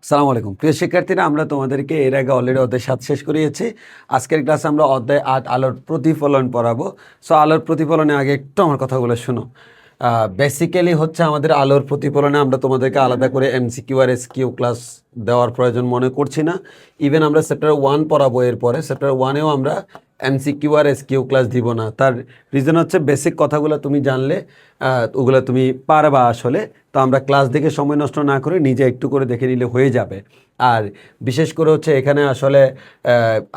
সালামু আলাইকুম প্রিয় শিক্ষার্থীরা, আমরা তোমাদেরকে এর আগে অলরেডি অধ্যায় 7 শেষ করিয়েছি। আজকের ক্লাসে আমরা অধ্যায় 8 আলোর প্রতিফলন পড়াবো। সো আলোর প্রতিফলনের আগে একটু আমার কথাগুলো শোনো। বেসিক্যালি হচ্ছে আমাদের আলোর প্রতিফলনে আমরা তোমাদেরকে আলাদা করে এমসিকিউ আর এসকিউ ক্লাস দেওয়ার প্রয়োজন মনে করছি না। ইভেন আমরা চ্যাপ্টার 1 পড়াবো, এরপরে চ্যাপ্টার 1-এও আমরা এমসিকিউ আর এসকিউ ক্লাস দিব না। তার রিজন হচ্ছে বেসিক কথাগুলো তুমি জানলে ওগুলো তুমি পারবা আসলে। তো আমরা ক্লাস দেখে সময় নষ্ট না করে নিজে একটু করে দেখে নিলে হয়ে যাবে। আর বিশেষ করে হচ্ছে এখানে আসলে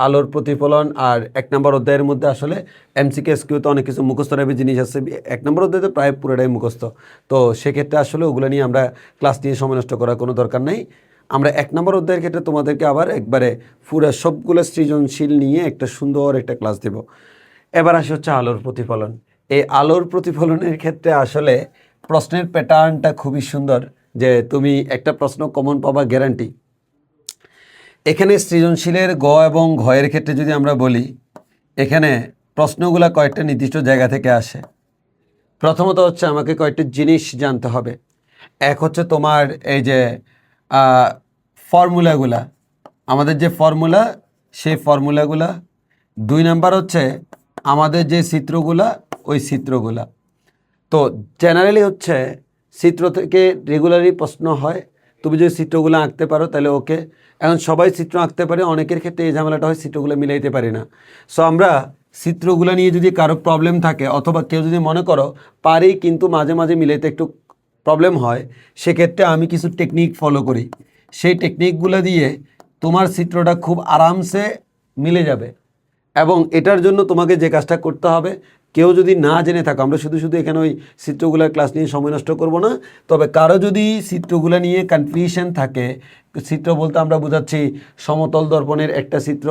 আলোর প্রতিফলন আর 1 নম্বর অধ্যায়ের মধ্যে আসলে এমসিকিউ এসকিউতে অনেক কিছু মুখস্থ টাইপের জিনিস আছে। 1 নম্বর অধ্যায় তো প্রায় পুরোটাই মুখস্থ। তো সেক্ষেত্রে আসলে ওগুলো নিয়ে আমরা ক্লাস নিয়ে সময় নষ্ট করার কোনো দরকার নেই। আমরা 1 নম্বর অধ্যায়ের ক্ষেত্রে তোমাদেরকে আবার একবারে পুরো সবগুলো সৃজনশীল নিয়ে একটা সুন্দর একটা ক্লাস দেব। এবার আসে হচ্ছে আলোর প্রতিফলন। এই আলোর প্রতিফলনের ক্ষেত্রে আসলে প্রশ্নের প্যাটার্নটা খুবই সুন্দর, যে তুমি একটা প্রশ্ন কমন পাবা গ্যারান্টি। এখানে সৃজনশীলের গ এবং ঘয়ের ক্ষেত্রে যদি আমরা বলি, এখানে প্রশ্নগুলো কয়েকটা নির্দিষ্ট জায়গা থেকে আসে। প্রথমত হচ্ছে আমাকে কয়েকটা জিনিস জানতে হবে। এক হচ্ছে তোমার এই যে ফর্মুলাগুলা, আমাদের যে ফর্মুলা সেই ফর্মুলাগুলা। 2 নাম্বার হচ্ছে আমাদের যে চিত্রগুলা, ওই চিত্রগুলা। তো জেনারেলি হচ্ছে চিত্র থেকে রেগুলারই প্রশ্ন হয়। তুমি যদি চিত্রগুলো আঁকতে পারো তাহলে ওকে। এখন সবাই চিত্র আঁকতে পারে, অনেকের ক্ষেত্রে এই ঝামেলাটা হয় চিত্রগুলো মিলাইতে পারি না। সো আমরা চিত্রগুলো নিয়ে যদি কারো প্রবলেম থাকে, অথবা কেউ যদি মনে করো পারি কিন্তু মাঝে মাঝে মিলাইতে একটু প্রবলেম হয়, সেক্ষেত্রে আমি কিছু টেকনিক ফলো করি। সেই টেকনিকগুলো দিয়ে তোমার চিত্রটা খুব আরামসে মিলে যাবে। এবং এটার জন্য তোমাকে যে কাজটা করতে হবে, কেউ যদি না জেনে থাকো, আমরা শুধু শুধু এখানে ওই চিত্রগুলোর ক্লাস নিয়ে সময় নষ্ট করব না। তবে কারো যদি চিত্রগুলো নিয়ে কনফিউশন থাকে, চিত্র বলতে আমরা বোঝাচ্ছি সমতল দর্পণের একটা চিত্র,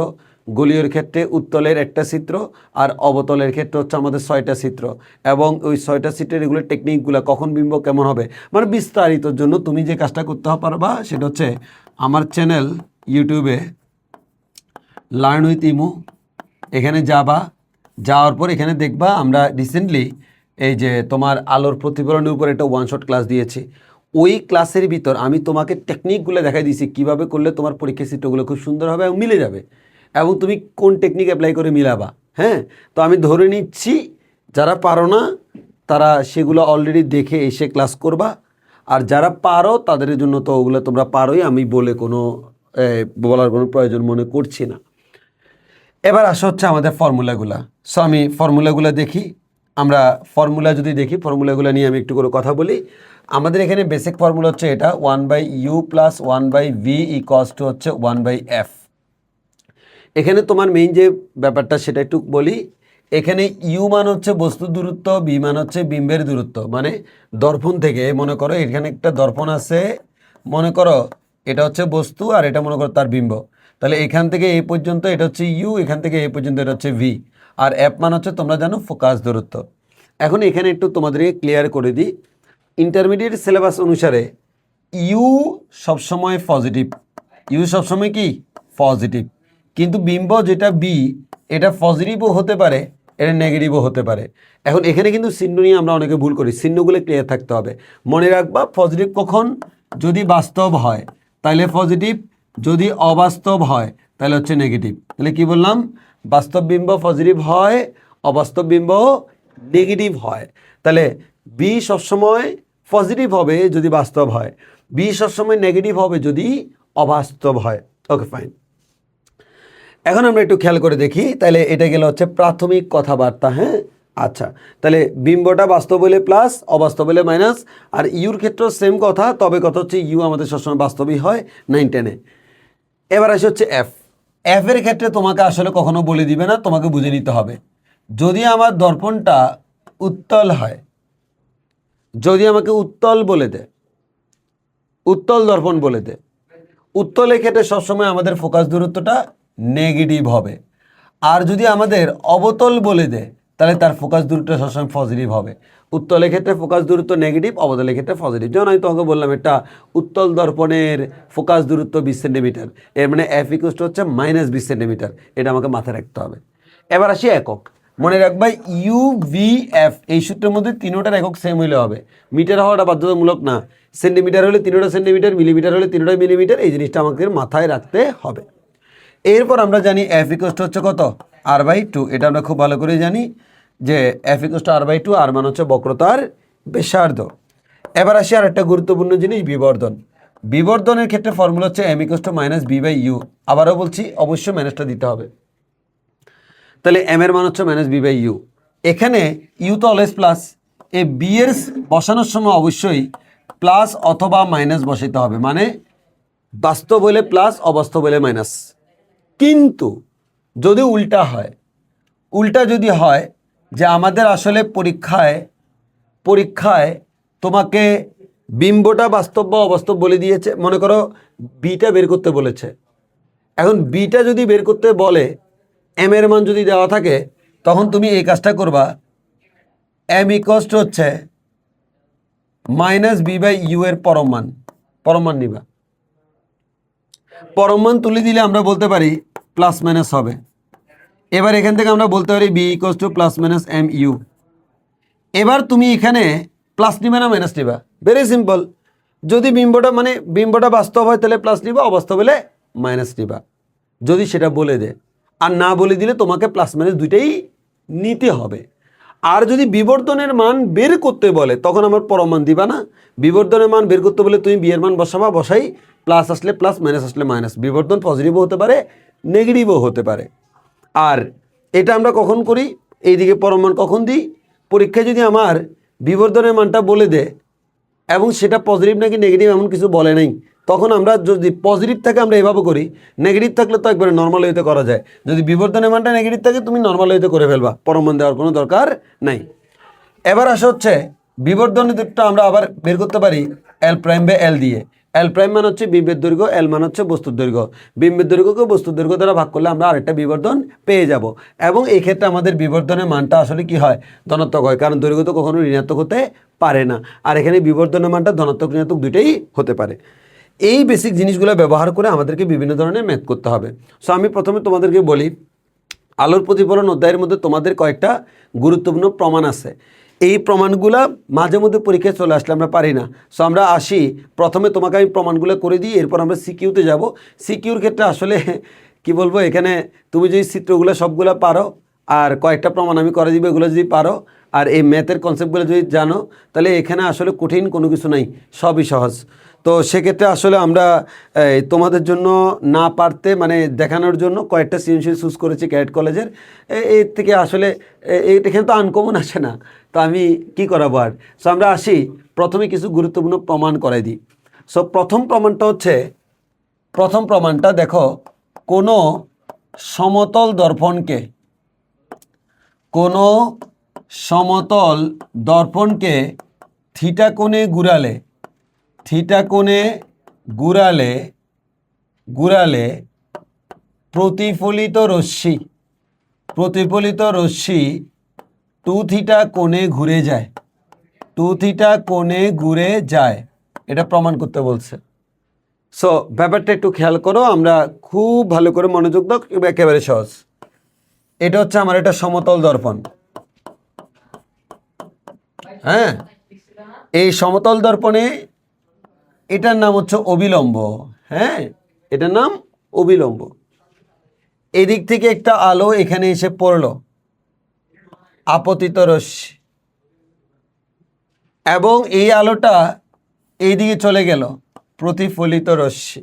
গোলীয়র ক্ষেত্রে উত্তলের একটা চিত্র, আর অবতলের ক্ষেত্রে হচ্ছে আমাদের 6টা চিত্র। এবং ওই 6টা চিত্রের এগুলো টেকনিকগুলো কখন বিম্ব কেমন হবে, মানে বিস্তারিতর জন্য তুমি যে কাজটা করতে পারবা সেটা হচ্ছে আমার চ্যানেল ইউটিউবে লার্ন উইথ ইমু, এখানে যাওয়ার পর এখানে দেখবা আমরা রিসেন্টলি এই যে তোমার আলোর প্রতিফলনের উপর একটা 1 শট ক্লাস দিয়েছি। ওই ক্লাসের ভিতর আমি তোমাকে টেকনিকগুলো দেখাই দিয়েছি কীভাবে করলে তোমার পরীক্ষার চিত্রগুলো খুব সুন্দর হবে এবং মিলে যাবে, এবং তুমি কোন টেকনিক অ্যাপ্লাই করে মিলাবা। হ্যাঁ, তো আমি ধরে নিচ্ছি যারা পারো না তারা সেগুলো অলরেডি দেখে এসে ক্লাস করবা, আর যারা পারো তাদের জন্য তো ওগুলো তোমরা পারোই, আমি বলে কোনো বলার কোনো প্রয়োজন মনে করছি না। এবার আসা হচ্ছে আমাদের ফর্মুলাগুলা। সো আমি ফর্মুলাগুলো দেখি। আমরা ফর্মুলা যদি দেখি, ফর্মুলাগুলো নিয়ে আমি একটু করে কথা বলি। আমাদের এখানে বেসিক ফর্মুলা হচ্ছে এটা 1/u + 1/v = হচ্ছে 1/f। এখানে তোমার মেইন যে ব্যাপারটা সেটা একটু বলি। এখানে ইউ মান হচ্ছে বস্তুর দূরত্ব, বি মান হচ্ছে বিম্বের দূরত্ব। মানে দর্পণ থেকে মনে করো এখানে একটা দর্পণ আছে, মনে করো এটা হচ্ছে বস্তু আর এটা মনে করো তার বিম্ব। তাহলে এখান থেকে এই পর্যন্ত এটা হচ্ছে ইউ, এখান থেকে এই পর্যন্ত এটা হচ্ছে ভি, আর এফ মান হচ্ছে তোমরা জানো ফোকাস দূরত্ব। এখন এখানে একটু তোমাদেরকে ক্লিয়ার করে দিই। ইন্টারমিডিয়েট সিলেবাস অনুসারে ইউ সবসময় পজিটিভ, ইউ সবসময় কি পজিটিভ। কিন্তু বিম্ব যেটা বি, এটা পজিটিভও হতে পারে, এটা নেগেটিভও হতে পারে। এখন এখানে কিন্তু চিহ্ন নিয়ে আমরা অনেকে ভুল করি, চিহ্নগুলো ক্লিয়ার থাকতে হবে। মনে রাখবা পজিটিভ কখন, যদি বাস্তব হয় তাহলে পজিটিভ, যদি অবাস্তব হয় তাহলে হচ্ছে নেগেটিভ। তাহলে কি বললাম, বাস্তব বিম্ব পজিটিভ হয়, অবাস্তব বিম্ব নেগেটিভ হয়। তাহলে বি সবসময় পজিটিভ হবে যদি বাস্তব হয়, বি সবসময় নেগেটিভ হবে যদি অবাস্তব হয়। Okay fine. এখন আমরা একটু খেয়াল করে দেখি, তাহলে এটা গেল হচ্ছে প্রাথমিক কথাবার্তা। হ্যাঁ, আচ্ছা, তাহলে বিম্বটা বাস্তব হলে প্লাস, অবাস্তব হলে মাইনাস। আর ইউর ক্ষেত্রেও সেম কথা, তবে কথা হচ্ছে ইউ আমাদের সবসময় বাস্তবই হয় 9-10-এ। এবার আসে হচ্ছে এফ। এফের ক্ষেত্রে তোমাকে আসলে কখনো বলে দিবে না, তোমাকে বুঝে নিতে হবে। যদি আমার দর্পণটা উত্তল হয়, যদি আমাকে উত্তল বলে দেয়, উত্তল দর্পণ বলে দেয়, উত্তলের ক্ষেত্রে সবসময় আমাদের ফোকাস দূরত্বটা নেগেটিভ হবে। আর যদি আমাদের অবতল বলে দেয় তাহলে তার ফোকাস দূরত্ব সবসময় পজিটিভ হবে। উত্তলের ক্ষেত্রে ফোকাস দূরত্ব নেগেটিভ, অবতলের ক্ষেত্রে পজিটিভ। যেমন আমি তোমাকে বললাম একটা উত্তল দর্পণের ফোকাস দূরত্ব 20 সেন্টিমিটার, এর মানে এফ ইকুয়াল হচ্ছে -20 সেন্টিমিটার। এটা আমাকে মাথায় রাখতে হবে। এবার আসি একক। মনে রাখবা ইউ ভি এফ এই সূত্রের মধ্যে তিনোটার একক সেম হইলে হবে, মিটার হওয়াটা বাধ্যতামূলক না। সেন্টিমিটার হলে 3টা সেন্টিমিটার, মিলিমিটার হলে 3টা মিলিমিটার, এই জিনিসটা আমাদের মাথায় রাখতে হবে। এরপর আমরা জানি এফ ইকুয়াল টু হচ্ছে কত, r/2। এটা আমরা খুব ভালো করে জানি যে এফ ইকুয়াল টু r/2, আর মান হচ্ছে বক্রতার ব্যাসার্ধ। এবার আসি আর একটা গুরুত্বপূর্ণ জিনিস, বিবর্ধন। বিবর্ধনের ক্ষেত্রে ফর্মুলা হচ্ছে m ইকুয়াল টু -b/u। আবারও বলছি, অবশ্যই মাইনাসটা দিতে হবে। তাহলে m এর মান হচ্ছে -b/u। এখানে ইউ তো অলওয়েজ প্লাস, এই বি এর বসানোর সময় অবশ্যই প্লাস অথবা মাইনাস বসাইতে হবে, মানে বাস্তব হলে প্লাস, অবাস্তব হলে মাইনাস। কিন্তু যদি উল্টা হয়, উল্টা যদি হয় যে আমাদের আসলে পরীক্ষায় তোমাকে বিম্বটা বাস্তব বা অবাস্তব বলে দিয়েছে, মনে করো বিটা বের করতে বলেছে। এখন বিটা যদি বের করতে বলে, এম এর মান যদি দেওয়া থাকে, তখন তুমি এই কাজটা করবা, এম ইকুয়ালস টু হচ্ছে -b/u এর পরম মান নিবা। পরম মান তুলে দিলে আমরা বলতে পারি প্লাস মাইনাস হবে। এবার এখান থেকে আমরা বলতে পারি বি ইকুয়ালস টু +-mu। এবার তুমি এখানে প্লাস নিবা না মাইনাস নিবা? Very simple. যদি বিম্বটা বাস্তব হয় তাহলে প্লাস নিবা, অবাস্তব হলে মাইনাস নিবা, যদি সেটা বলে দে। আর না বলে দিলে তোমাকে প্লাস মাইনাস দুইটাই নিতে হবে। আর যদি বিবর্ধনের মান বের করতে বলে, তখন আমার পরম মান দিবা না। বিবর্ধনের মান বের করতে বলে তুমি বি এর মান বসাবা, বসাই প্লাস আসলে প্লাস, মাইনাস আসলে মাইনাস। বিবর্ধন পজিটিভও হতে পারে, নেগেটিভও হতে পারে। আর এটা আমরা কখন করি, এইদিকে পরম মান কখন দিই, পরীক্ষায় যদি আমার বিবর্ধনের মানটা বলে দে এবং সেটা পজিটিভ নাকি নেগেটিভ এমন কিছু বলে নাই, তখন আমরা যদি পজিটিভ থাকে আমরা এভাবে করি, নেগেটিভ থাকলে তো একবারে নর্মাল ওয়েতে করা যায়। যদি বিবর্ধনের মানটা নেগেটিভ থাকে, তুমি নর্মাল ওয়েতে করে ফেলবা, পরম মান দেওয়ার কোনো দরকার নাই। এবার আসা হচ্ছে বিবর্ধনটা আমরা আবার বের করতে পারি L'/L দিয়ে। L' মান হচ্ছে বিম্বের দৈর্ঘ্য, L মান হচ্ছে বস্তুর দৈর্ঘ্য। বিম্বের দৈর্ঘ্যকে বস্তুর দৈর্ঘ্য দ্বারা ভাগ করলে আমরা আরেকটা বিবর্ধন পেয়ে যাব। এবং এই ক্ষেত্রে আমাদের বিবর্ধনের মানটা আসলে কি হয়, ধনাত্মক হয়, কারণ দৈর্ঘ্য তো কখনো ঋণাত্মক হতে পারে না। আর এখানে বিবর্ধনের মানটা ধনাত্মক ঋণাত্মক দুইটাই হতে পারে। এই বেসিক জিনিসগুলো ব্যবহার করে আমাদেরকে বিভিন্ন ধরনের ম্যাথ করতে হবে। সো আমি প্রথমে তোমাদেরকে বলি, আলোর প্রতিফলন অধ্যায়ের মধ্যে তোমাদের কয়েকটা গুরুত্বপূর্ণ প্রমাণ আছে। এই প্রমাণগুলা মাঝে মধ্যে পরীক্ষায় চলে আসলে আমরা পারি না। সো আমরা আসি, প্রথমে তোমাকে আমি প্রমাণগুলো করে দিই, এরপর আমরা সিকিউতে যাব। সিকিউর ক্ষেত্রে আসলে কি বলবো, এখানে তুমি যদি চিত্রগুলো সবগুলো পারো, আর কয়েকটা প্রমাণ আমি করে দিব, এগুলো যদি পারো, আর এই ম্যাথের কনসেপ্টগুলো যদি জানো, তাহলে এখানে আসলে কঠিন কোনো কিছু নাই, সবই সহজ। তো সেক্ষেত্রে আসলে আমরা তোমাদের জন্য না পারতে দেখানোর জন্য কয়েকটা সৃজনশীল চুজ করেছি ক্যাডেট কলেজের। এর থেকে আসলে এখানে তো আনকমন আসে না, তো আমি কি করাবো আর। সো আমরা আসি, প্রথমে কিছু গুরুত্বপূর্ণ প্রমাণ করাই দিই। সো প্রথম প্রমাণটা দেখো, কোনো সমতল দর্পণকে থিটা কোণে ঘুরালে প্রতিফলিত রশ্মি 2θ কোণে ঘুরে যায়। এটা প্রমাণ করতে বলছে। সো ব্যাপারটা একটু খেয়াল করো, আমরা খুব ভালো করে মনোযোগ দাও, একেবারে সহজ। এটা হচ্ছে আমার একটা সমতল দর্পণ। হ্যাঁ, এই সমতল দর্পণে এটার নাম হচ্ছে অবিলম্ব। হ্যাঁ, এটার নাম অবিলম্ব। এদিক থেকে একটা আলো এখানে এসে পড়লো, আপতিত রশ্মি, এবং এই আলোটা এইদিকে চলে গেল, প্রতিফলিত রশ্মি।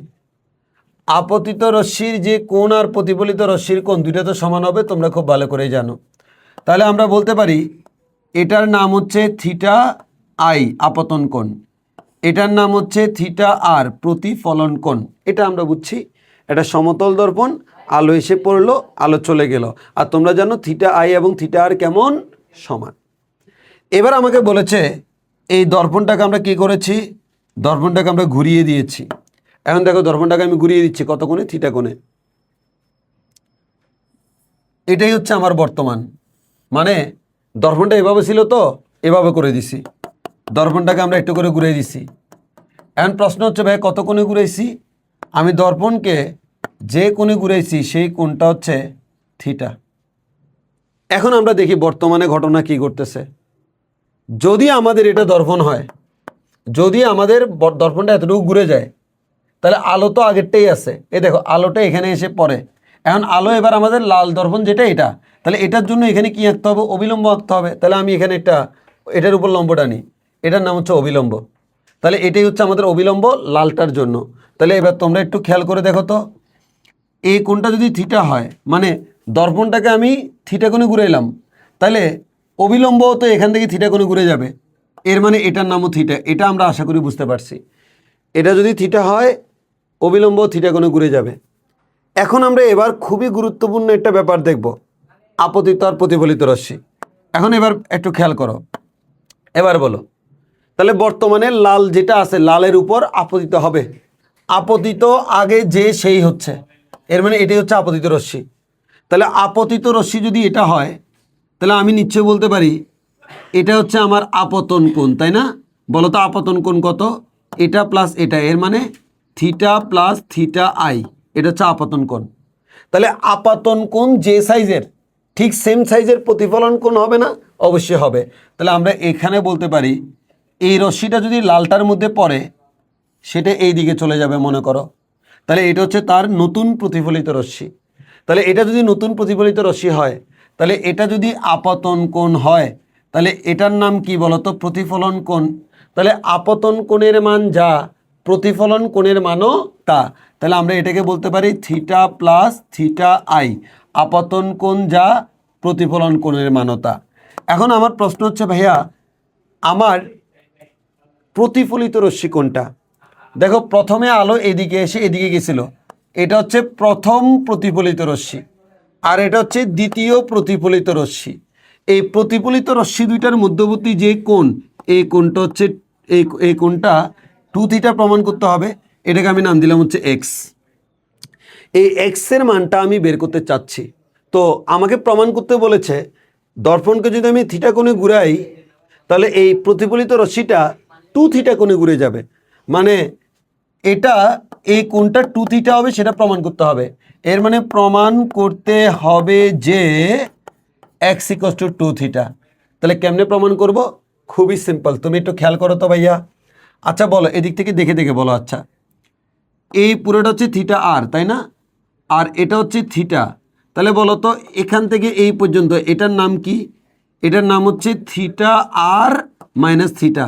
আপতিত রশ্মির যে কোণ আর প্রতিফলিত রশ্মির কোণ দুইটা তো সমান হবে, তোমরা খুব ভালো করে জানো। তাহলে আমরা বলতে পারি এটার নাম হচ্ছে θi আপতন কোণ, এটার নাম হচ্ছে θr প্রতিফলন কোণ। এটা আমরা বুঝছি, এটা সমতল দর্পণ, আলো এসে পড়লো, আলো চলে গেল, আর তোমরা জানো θi এবং θr কেমন, সমান। এবার আমাকে বলেছে এই দর্পণটাকে আমরা কি করেছি, দর্পণটাকে আমরা ঘুরিয়ে দিয়েছি। এখন দেখো, দর্পণটাকে আমি ঘুরিয়ে দিচ্ছি কত কোণে, θ কোণে। এটাই হচ্ছে আমার বর্তমান, দর্পণটা এভাবে ছিল তো এভাবে করে দিছি, দর্পণটাকে আমরা একটু করে ঘুরিয়ে দিছি। এখন প্রশ্ন হচ্ছে, ভাই কত কোণে ঘুরাইছি? আমি দর্পণকে যে কোণে ঘুরাইছি সেই কোণটা হচ্ছে θ। এখন আমরা দেখি বর্তমানে ঘটনা কি ঘটতেছে। যদি আমাদের এটা দর্পণ হয়, যদি আমাদের দর্পণটা এতটুকু ঘুরে যায়, তাহলে আলো তো আগেরটাই আছে, এই দেখো আলোটা এখানে এসে পড়ে। এখন আলো এবার আমাদের লাল দর্পণ যেটা এটা, তাহলে এটার জন্য এখানে কি আঁকতে হবে? অবিলম্ব আঁকতে হবে। তাহলে আমি এখানে এটার উপর লম্বটা নিই, এটার নাম হচ্ছে অবিলম্ব। তাহলে এটাই হচ্ছে আমাদের অবিলম্ব লালটার জন্য। তাহলে এবার তোমরা একটু খেয়াল করে দেখো তো, এই কোণটা যদি থিটা হয়, মানে দর্পণটাকে আমি থিটা কোণে ঘুরাইলাম, তাহলে অবিলম্ব তো এখান থেকে থিটা কোণে ঘুরে যাবে, এর মানে এটার নামও থিটা। এটা আমরা আশা করি বুঝতে পারছি। এটা যদি থিটা হয়, অবিলম্ব থিটা কোণে ঘুরে যাবে। এখন আমরা এবার খুবই গুরুত্বপূর্ণ একটা ব্যাপার দেখব, আপতিত আর প্রতিফলিত রশ্মি। এখন এবার একটু খেয়াল করো, এবার বলো, তাহলে বর্তমানে লাল যেটা আছে, লালের উপর আপতিত হবে। আপতিত আগে যে সেই হচ্ছে, এর মানে এটাই হচ্ছে আপতিত রশ্মি। তাহলে আপতিত রশ্মি যদি এটা হয়, তাহলে আমি নিশ্চয়ই বলতে পারি এটা হচ্ছে আমার আপতন কোণ, তাই না? বলো তো আপতন কোণ কত? এটা প্লাস এটা, এর মানে থিটা প্লাস থিটা আই, এটা হচ্ছে আপতন কোণ। তাহলে আপতন কোণ যে সাইজের, ঠিক সেম সাইজের প্রতিফলন কোণ হবে না? অবশ্যই হবে। তাহলে আমরা এখানে বলতে পারি এই রশ্মিটা যদি লালটার মধ্যে পড়ে, সেটা এই দিকে চলে যাবে মনে করো। তাহলে এটা হচ্ছে তার নতুন প্রতিফলিত রশ্মি। তাহলে এটা যদি নতুন প্রতিফলিত রশ্মি হয়, তাহলে এটা যদি আপতন কোণ হয়, তাহলে এটার নাম কি বলতো? প্রতিফলন কোণ। তাহলে আপতন কোণের মান যা, প্রতিফলন কোণের মানও তা। তাহলে আমরা এটাকে বলতে পারি থিটা প্লাস থিটা আই, আপতন কোণ যা, প্রতিফলন কোণের মানও তা। এখন আমার প্রশ্ন হচ্ছে, ভাইয়া আমার প্রতিফলিত রশ্মি কোনটা? দেখো প্রথমে আলো এদিকে এসে এদিকে গেছিল, এটা হচ্ছে প্রথম প্রতিফলিত রশ্মি, আর এটা হচ্ছে দ্বিতীয় প্রতিফলিত রশ্মি। এই প্রতিফলিত রশ্মি দুইটার মধ্যবর্তী যে কোণ, এই কোণটা হচ্ছে এই কোণটা 2 থিটা প্রমাণ করতে হবে। এটাকে আমি নাম দিলাম হচ্ছে এক্স। এই এক্সের মানটা আমি বের করতে চাচ্ছি। তো আমাকে প্রমাণ করতে বলেছে দর্পণকে যদি আমি থিটা কোণে ঘুরাই, তাহলে এই প্রতিফলিত রশ্মিটা 2 থিটা কোণে ঘুরে যাবে। মানে এটা এই কোণটা 2 থিটা হবে, সেটা প্রমাণ করতে হবে। এর মানে প্রমাণ করতে হবে যে এক্স ইকুয়ালস টু 2 থিটা। তাহলে কেমনে প্রমাণ করব? খুবই সিম্পল, তুমি একটু খেয়াল করো তো ভাইয়া। আচ্ছা বলো, এদিক থেকে দেখে দেখে বলো। আচ্ছা, এই পুরোটা হচ্ছে থিটা আর, তাই না? আর এটা হচ্ছে থিটা। তাহলে বলো তো এখান থেকে এই পর্যন্ত এটার নাম কি? এটার নাম হচ্ছে থিটা আর মাইনাস থিটা।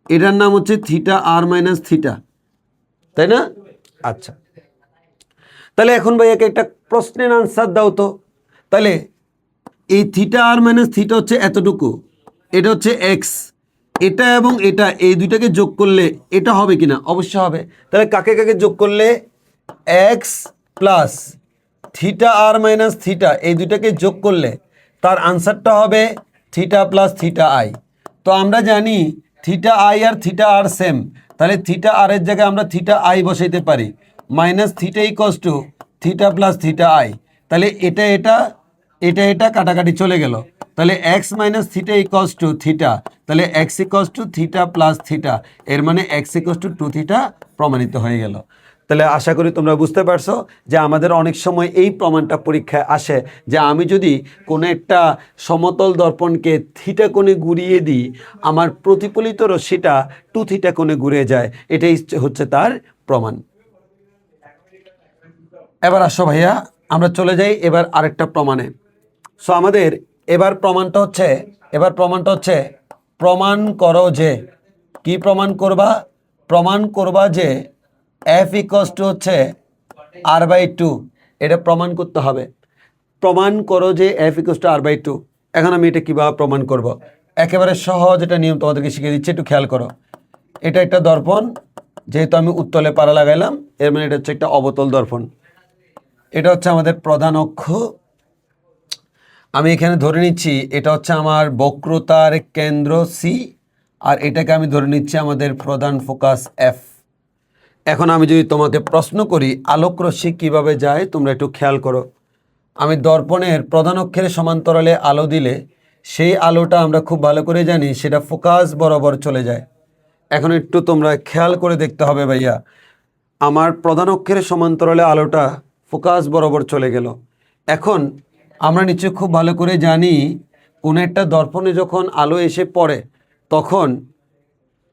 এটার নাম হচ্ছে থিটা আর মাইনাস থিটা, তাই না? আচ্ছা, তাহলে এখন ভাইয়াকে একটা প্রশ্নের আনসার দাও তো। তাহলে এই থিটা আর মাইনাস থিটা হচ্ছে এতটুকু, এটা হচ্ছে এক্স, এটা এবং এটা এই দুইটাকে যোগ করলে এটা হবে কিনা? অবশ্যই হবে। তাহলে কাকে কাকে যোগ করলে? এক্স প্লাস থিটা আর মাইনাস থিটা, এই দুইটাকে যোগ করলে তার আনসারটা হবে থিটা প্লাস থিটা আই। তো আমরা জানি থিটা আই আর থিটা আর সেম, তাহলে থিটা আর এর জায়গায় আমরা থিটা আই বসাইতে পারি। Minus theta equals to theta plus theta I. তাহলে এটা এটা এটা এটা কাটাকাটি চলে গেল। তাহলে X minus theta equals to theta, তাহলে X equals to theta plus theta, এর মানে এক্স ইকুয়ালস টু 2 থিটা প্রমাণিত হয়ে গেল। তাহলে আশা করি তোমরা বুঝতে পারছো যে আমাদের অনেক সময় এই প্রমাণটা পরীক্ষায় আসে যে আমি যদি কোনো একটা সমতল দর্পণকে থিটা কোণে ঘুরিয়ে দিই, আমার প্রতিফলিত রশ্মিটা 2 থিটা কোণে ঘুরে যায়, এটাই হচ্ছে তার প্রমাণ। এবার আসো ভাইয়া, আমরা চলে যাই এবার আরেকটা প্রমাণে। সো আমাদের এবার প্রমাণটা হচ্ছে প্রমাণ করো যে, কি প্রমাণ করবা? প্রমাণ করবা যে এফ ইকুয়ালস টু হচ্ছে আর বাই 2, এটা প্রমাণ করতে হবে। প্রমাণ করো যে F equals to R by 2। এখন আমি এটা কীভাবে প্রমাণ করব? একেবারে সহজ এটা নিয়ম তোমাদেরকে শিখিয়ে দিচ্ছি, একটু খেয়াল করো। এটা একটা দর্পণ, যেহেতু আমি উত্তলে পাড়া লাগাইলাম, এর মানে এটা হচ্ছে একটা অবতল দর্পণ। এটা হচ্ছে আমাদের প্রধান অক্ষ। আমি এখানে ধরে নিচ্ছি এটা হচ্ছে আমার বক্রতার কেন্দ্র সি, আর এটাকে আমি ধরে নিচ্ছি আমাদের প্রধান ফোকাস এফ। এখন আমি যদি তোমাকে প্রশ্ন করি আলোক রশ্মি কীভাবে যায়, তোমরা একটু খেয়াল করো। আমি দর্পণের প্রধান অক্ষের সমান্তরালে আলো দিলে সেই আলোটা আমরা খুব ভালো করে জানি সেটা ফোকাস বরাবর চলে যায়। এখন একটু তোমরা খেয়াল করে দেখতে হবে ভাইয়া, আমার প্রধান অক্ষের সমান্তরালে আলোটা ফোকাস বরাবর চলে গেল। এখন আমরা নিশ্চয়ই খুব ভালো করে জানি কোনো একটা দর্পণে যখন আলো এসে পড়ে তখন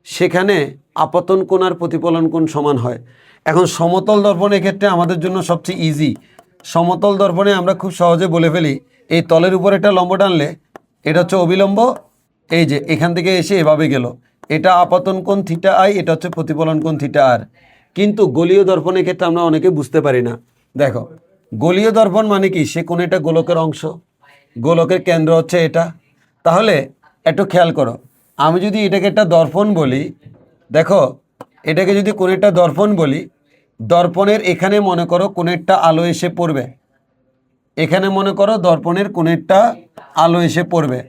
সেখানে আপতন কোণ আর প্রতিফলন কোণ সমান হয়। এখন সমতল দর্পণের ক্ষেত্রে আমাদের জন্য সবচেয়ে ইজি, সমতল দর্পণে আমরা খুব সহজে বলে ফেলি এই তলের উপর একটা লম্ব টানলে এটা হচ্ছে অবিলম্ব, এই যে এখান থেকে এসে এভাবে গেল, এটা আপতন কোণ থিটা আই, এটা হচ্ছে প্রতিফলন কোণ থিটা আর। কিন্তু গলীয় দর্পণের ক্ষেত্রে আমরা অনেকে বুঝতে পারি না। দেখো গলীয় দর্পণ মানে কি, সে কোন এটা গোলকের অংশ, গোলকের কেন্দ্র হচ্ছে এটা। তাহলে একটু খেয়াল করো, আমি যদি এটাকে একটা দর্পণ বলি, দেখো এটাকে যদি কোন একটা দর্পণ বলি, দর্পণের এখানে মনে করো কোন একটা আলো এসে পড়বে, এখানে মনে করো দর্পণের কোন একটা আলো এসে পড়বে।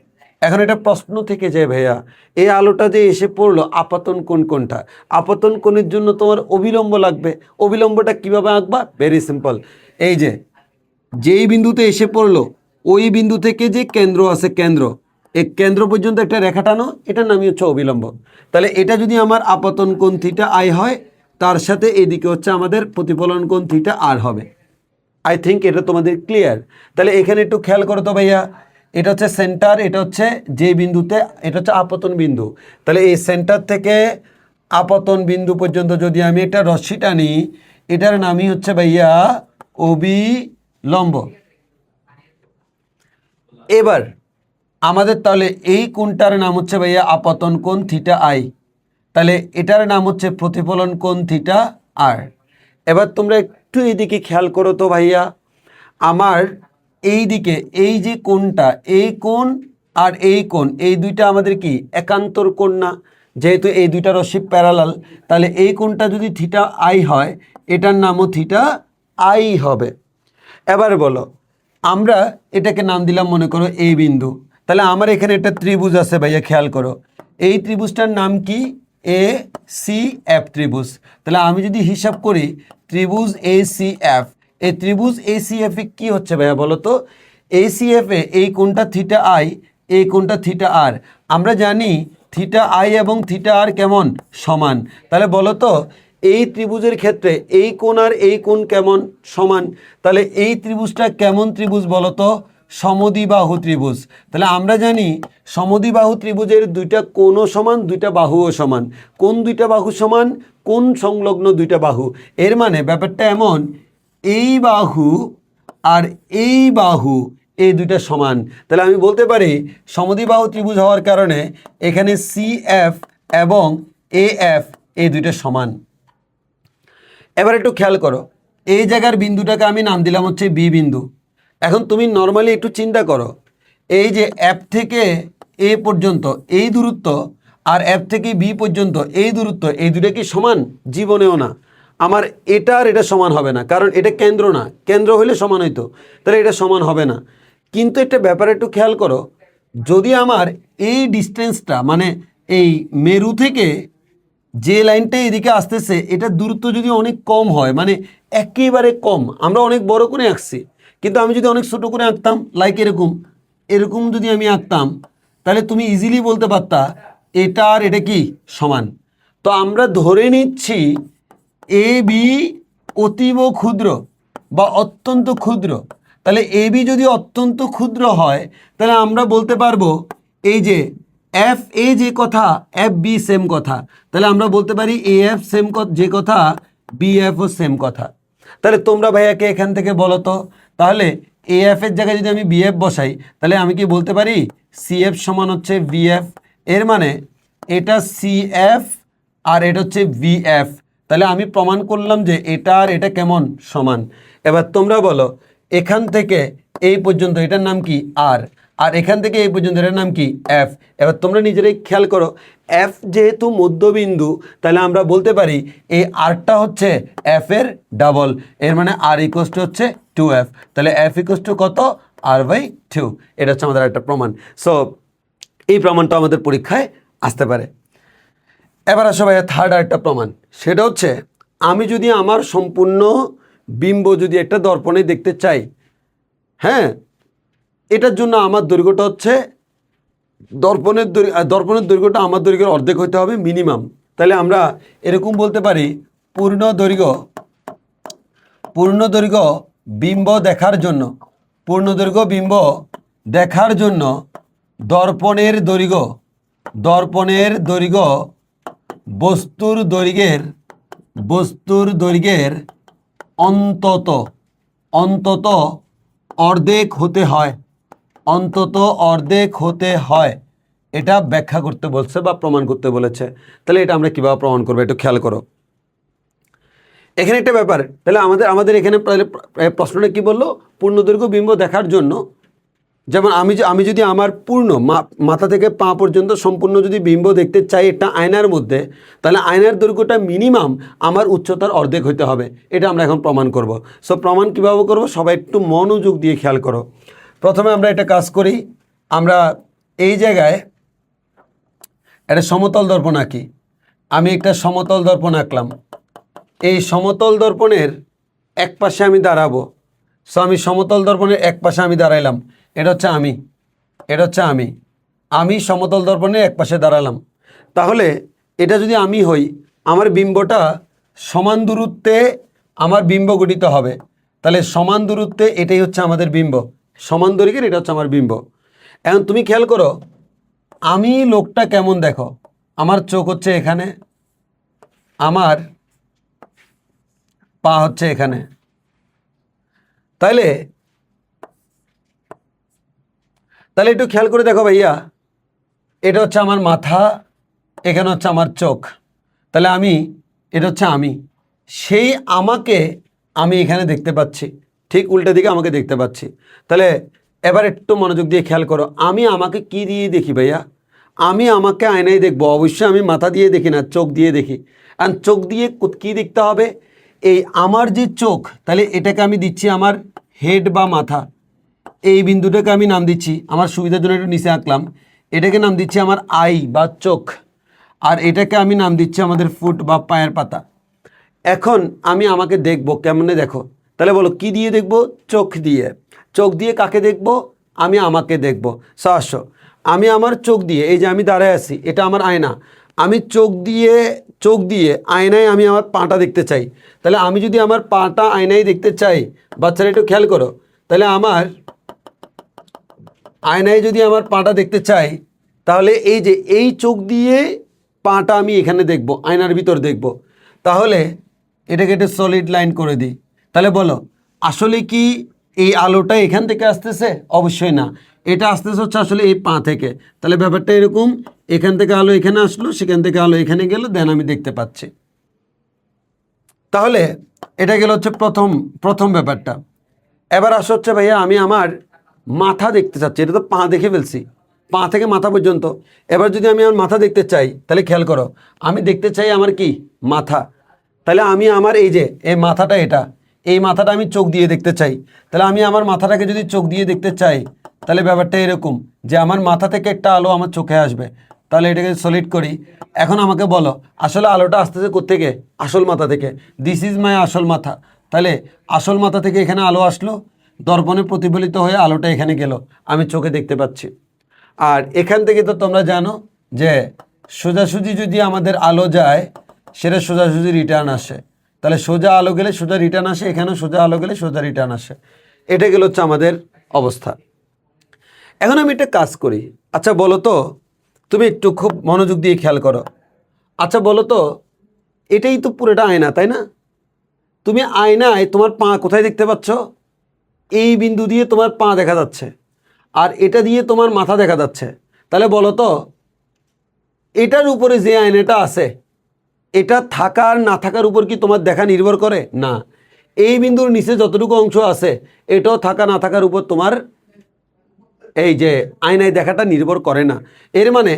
এখন এটা প্রশ্ন থেকে যায়, ভাইয়া এই আলোটা যে এসে পড়লো আপতন কোণ কোনটা? আপতন কোণের জন্য তোমার অবিলম্ব লাগবে। অবিলম্বটা কিভাবে আঁকবা? ভেরি সিম্পল, এই যে যেই বিন্দুতে এসে পড়লো ওই বিন্দু থেকে যে কেন্দ্র আছে, কেন্দ্র, এই কেন্দ্র পর্যন্ত একটা রেখা টানো, এটার নামই হচ্ছে অবিলম্ব। তাহলে এটা যদি আমার আপতন কোণ থিটা আই হয়, তার সাথে এদিকে হচ্ছে আমাদের প্রতিফলন কোণ থিটা আর হবে। আই থিঙ্ক এটা তোমাদের ক্লিয়ার। তাহলে এখানে একটু খেয়াল করো তো ভাইয়া, এটা হচ্ছে সেন্টার, এটা হচ্ছে যে বিন্দুতে, এটা হচ্ছে আপতন বিন্দু। তাহলে এই সেন্টার থেকে আপতন বিন্দু পর্যন্ত যদি আমি একটা রশ্মি টানি, এটার নামই হচ্ছে ভাইয়া অবিলম্ব। এবার আমাদের তাহলে এই কোণটার নাম হচ্ছে ভাইয়া আপতন কোণ থিটা আই, তাহলে এটার নাম হচ্ছে প্রতিফলন কোণ থিটা আর। এবার তোমরা একটু এইদিকে খেয়াল করো তো ভাইয়া, আমার এই দিকে এই যে কোণটা, এই কোণ আর এই কোণ, এই দুইটা আমাদের কি একান্তর কোণ না? যেহেতু এই দুইটা রশ্মি প্যারালাল, তাহলে এই কোণটা যদি থিটা আই হয়, এটার নামও থিটা আই হবে। এবার বলো, আমরা এটাকে নাম দিলাম মনে করো এই বিন্দু। তাহলে আমার এখানে একটা ত্রিভুজ আছে ভাইয়া, খেয়াল করো এই ত্রিভুজটার নাম কি? এ সি এফ ত্রিভুজ। তাহলে আমি যদি হিসাব করি ত্রিভুজ এ সি এফ, এই ত্রিভুজ এ সি এফ এ কি হচ্ছে ভাইয়া বলো তো? এ সি এফ এ এই কোণটা থিটা আই, এই কোণটা থিটা আর। আমরা জানি থিটা আই এবং থিটা আর কেমন? সমান। তাহলে বলো তো এই ত্রিভুজের ক্ষেত্রে এই কোণ আর এই কোণ কেমন? সমান। তাহলে এই ত্রিভুজটা কেমন ত্রিভুজ বলো তো? সমদ্বিবাহু ত্রিভুজ। তাহলে আমরা জানি সমদ্বিবাহু ত্রিভুজের দুইটা কোণও সমান, দুইটা বাহুও সমান। কোন দুইটা বাহু সমান? কোণ সংলগ্ন দুইটা বাহু। এর মানে ব্যাপারটা এমন, এই বাহু আর এই বাহু এই দুইটা সমান। তাহলে আমি বলতে পারি সমদ্বিবাহু ত্রিভুজ হওয়ার কারণে এখানে সি এফ এবং এ এফ এই দুইটা সমান। এবার একটু খেয়াল করো, এই জায়গার বিন্দুটাকে আমি নাম দিলাম হচ্ছে বি বিন্দু। এখন তুমি নর্মালি একটু চিন্তা করো, এই যে এফ থেকে এ পর্যন্ত এই দূরত্ব আর এফ থেকে বি পর্যন্ত এই দূরত্ব, এই দুটো কি সমান? জীবনেও না। আমার এটা আর এটা সমান হবে না, কারণ এটা কেন্দ্র না, কেন্দ্র হলে সমান হইতো, তাহলে এটা সমান হবে না। কিন্তু একটা ব্যাপারে একটু খেয়াল করো, যদি আমার এই ডিস্টেন্সটা মানে এই মেরু থেকে যে লাইনটা এদিকে আসতেছে এটার দূরত্ব যদি অনেক কম হয়, মানে একেবারে কম, আমরা অনেক বড় করে আঁকছি, কিন্তু আমি যদি অনেক ছোট করে আঁকতাম, লাইক এরকম এরকম যদি আমি আঁকতাম, তাহলে তুমি ইজিলি বলতে পারতা এটা আর এটা কি সমান। তো আমরা ধরে নিচ্ছি এ বি অতীব ক্ষুদ্র বা অত্যন্ত ক্ষুদ্র। তাহলে এ বি যদি অত্যন্ত ক্ষুদ্র হয়, তাহলে আমরা বলতে পারবো এই যে এফ এ যে কথা, এফ বি সেম কথা। তাহলে আমরা বলতে পারি এ এফ সেম যে কথা, বি এফও সেম কথা। তাহলে তোমরা ভাইয়াকে এখান থেকে বলো তো, তাহলে এ এফ এর জায়গায় যদি আমি বি এফ বসাই, তাহলে আমি কি বলতে পারি সি এফ সমান হচ্ছে ভি এফ। এর মানে এটা সি এফ আর এটা হচ্ছে ভি এফ। তাহলে আমি প্রমাণ করলাম যে এটা আর এটা কেমন? সমান। এবার তোমরা বলো এখান থেকে এই পর্যন্ত এটার নাম কি? আর, আর এখান থেকে এই পর্যন্ত এটার নাম কি? এফ। এবার তোমরা নিজেরাই খেয়াল করো, এফ যেহেতু মধ্যবিন্দু, তাহলে আমরা বলতে পারি এই আরটা হচ্ছে এফ এর ডাবল। এর মানে আর ইকোয়াস টু হচ্ছে 2f। তাহলে এফ ইকোয়াস টু কত? r/2। এটা হচ্ছে আমাদের একটা প্রমাণ। সো এই প্রমাণটা আমাদের পরীক্ষায় আসতে পারে। এবার আসো ভাইয়া থার্ড আরেকটা প্রমাণ, সেটা হচ্ছে আমি যদি আমার সম্পূর্ণ বিম্ব যদি একটা দর্পণে দেখতে চাই, হ্যাঁ, এটার জন্য আমার দৈর্ঘ্যটা হচ্ছে দর্পণের দৈর্ঘ্যটা আমার দৈর্ঘ্যের অর্ধেক হতে হবে মিনিমাম। তাহলে আমরা এরকম বলতে পারি পূর্ণ দৈর্ঘ্য বিম্ব দেখার জন্য, পূর্ণ দৈর্ঘ্য বিম্ব দেখার জন্য দর্পণের দৈর্ঘ্য বস্তুর দৈর্ঘ্যের অন্তত অর্ধেক হতে হয় এটা ব্যাখ্যা করতে বলছে বা প্রমাণ করতে বলেছে। তাহলে এটা আমরা কিভাবে প্রমাণ করবো একটু খেয়াল করো। এখানে একটা ব্যাপার, তাহলে আমাদের এখানে প্রশ্নটা কি বললো, পূর্ণদৈর্ঘ্য বিম্ব দেখার জন্য, যেমন আমি যদি আমার পূর্ণ মাথা থেকে পা পর্যন্ত সম্পূর্ণ যদি বিম্ব দেখতে চাই একটা আয়নার মধ্যে, তাহলে আয়নার দৈর্ঘ্যটা মিনিমাম আমার উচ্চতার অর্ধেক হতে হবে। এটা আমরা এখন প্রমাণ করব। সো প্রমাণ কীভাবে করব, সবাই একটু মনোযোগ দিয়ে খেয়াল করো। প্রথমে আমরা এটা কাজ করি, আমরা এই জায়গায় একটা সমতল দর্পণ আঁকি। আমি একটা সমতল দর্পণ আঁকলাম। এই সমতল দর্পণের এক পাশে আমি দাঁড়াবো। সো আমি সমতল দর্পণের এক পাশে আমি দাঁড়াইলাম, এটা হচ্ছে আমি সমতল দর্পণের এক পাশে দাঁড়ালাম। তাহলে এটা যদি আমি হই, আমার বিম্বটা সমান দূরত্বে আমার বিম্ব গঠিত হবে। তাহলে সমান দূরত্বে এটাই হচ্ছে আমাদের বিম্ব, সমান দৈর্ঘ্যের এটা হচ্ছে আমার বিম্ব। এখন তুমি খেয়াল করো, আমি লোকটা কেমন দেখো, আমার চোখ হচ্ছে এখানে, আমার পা হচ্ছে এখানে। তাহলে একটু খেয়াল করে দেখো ভাইয়া, এটা হচ্ছে আমার মাথা, এখানে হচ্ছে আমার চোখ। তাহলে এটা হচ্ছে সেই আমাকে আমি এখানে দেখতে পাচ্ছি, ঠিক উল্টা দিকে আমাকে দেখতে পাচ্ছি। তাহলে এবার একটু মনোযোগ দিয়ে খেয়াল করো, আমি আমাকে কি দিয়ে দেখি ভাইয়া, আমি আমাকে আয়নায় দেখবো, অবশ্যই আমি মাথা দিয়ে দেখি না, চোখ দিয়ে দেখি। আর চোখ দিয়ে কী দেখতে হবে, এই আমার যে চোখ, তাহলে এটাকে আমি দিচ্ছি আমার হেড বা মাথা, এই বিন্দুটাকে আমি নাম দিচ্ছি, আমার সুবিধার জন্য একটু নিচে আঁকলাম, এটাকে নাম দিচ্ছি আমার আই বা চোখ, আর এটাকে আমি নাম দিচ্ছি আমাদের ফুট বা পায়ের পাতা। এখন আমি আমাকে দেখবো কেমনে, দেখো তাহলে বলো কি দিয়ে দেখবো, চোখ দিয়ে কাকে দেখবো, আমি আমাকে দেখবো। সাহস, আমি আমার চোখ দিয়ে, এই যে আমি দাঁড়ায় আছি, এটা আমার আয়না, আমি চোখ দিয়ে আয়নায় আমি আমার পাটা দেখতে চাই। তাহলে আমি যদি আমার পাটা আয়নায় দেখতে চাই, বাচ্চারা একটু খেয়াল করো, তাহলে আমার আয়নায় যদি আমার পাটা দেখতে চাই, তাহলে এই যে এই চোখ দিয়ে পাটা আমি এখানে দেখব, আয়নার ভিতর দেখব। তাহলে এটাকে একটা সলিড লাইন করে দিই। তাহলে বলো, আসলে কি এই আলোটা এখান থেকে আসতেছে? অবশ্যই না, এটা আসতেছে হচ্ছে আসলে এই পা থেকে। তাহলে ব্যাপারটা এরকম, এখান থেকে আলো এখানে আসলো, সেখান থেকে আলো এখানে গেল, দেন আমি দেখতে পাচ্ছি। তাহলে এটা গেল হচ্ছে প্রথম ব্যাপারটা। এবার আসা হচ্ছে ভাইয়া, আমি আমার মাথা দেখতে চাচ্ছি, এটা তো পা দেখে ফেলছি, পা থেকে মাথা পর্যন্ত। এবার যদি আমি আমার মাথা দেখতে চাই, তাহলে খেয়াল করো, আমি দেখতে চাই আমার কি মাথা। তাহলে আমি আমার এই যে এই মাথাটা, এই মাথাটা আমি চোখ দিয়ে দেখতে চাই। তাহলে আমি আমার মাথাটাকে যদি চোখ দিয়ে দেখতে চাই, তাহলে ব্যাপারটা এরকম যে আমার মাথা থেকে একটা আলো আমার চোখে আসবে। তাহলে এটাকে সলিড করি। এখন আমাকে বলো, আসলে আলোটা আসতেছে কোত্থেকে? আসল মাথা থেকে। দিস ইজ মাই আসল মাথা। তাহলে আসল মাথা থেকে এখানে আলো আসলো, দর্পণে প্রতিফলিত হয়ে আলোটা এখানে গেল, আমি চোখে দেখতে পাচ্ছি। আর এখান থেকে তো তোমরা জানো যে সোজাসুজি যদি আমাদের আলো যায়, সেটা সোজাসুজি রিটার্ন আসে। তাহলে সোজা আলো গেলে সোজা রিটার্ন আসে, এখানেও সোজা আলো গেলে সোজা রিটার্ন আসে। এটা গেল হচ্ছে আমাদের অবস্থা। এখন আমি একটা কাজ করি। আচ্ছা বলো তো, তুমি একটু খুব মনোযোগ দিয়ে খেয়াল করো। আচ্ছা বলো তো, এটাই তো পুরোটা আয়না, তাই না? তুমি আয়নায় তোমার পা কোথায় দেখতে পাচ্ছ? এই বিন্দু দিয়ে তোমার পা দেখা যাচ্ছে, আর এটা দিয়ে তোমার মাথা দেখা যাচ্ছে। তাহলে বলো তো, এটার উপরে যে আয়নাটা আছে, এটা থাকার না থাকার উপর কি তোমার দেখা নির্ভর করে? না। এই বিন্দুর নিচে যতটুকু অংশ আছে, এটাও থাকা না থাকার উপর তোমার এই যে আয়নায় দেখাটা নির্ভর করে না। এর মানে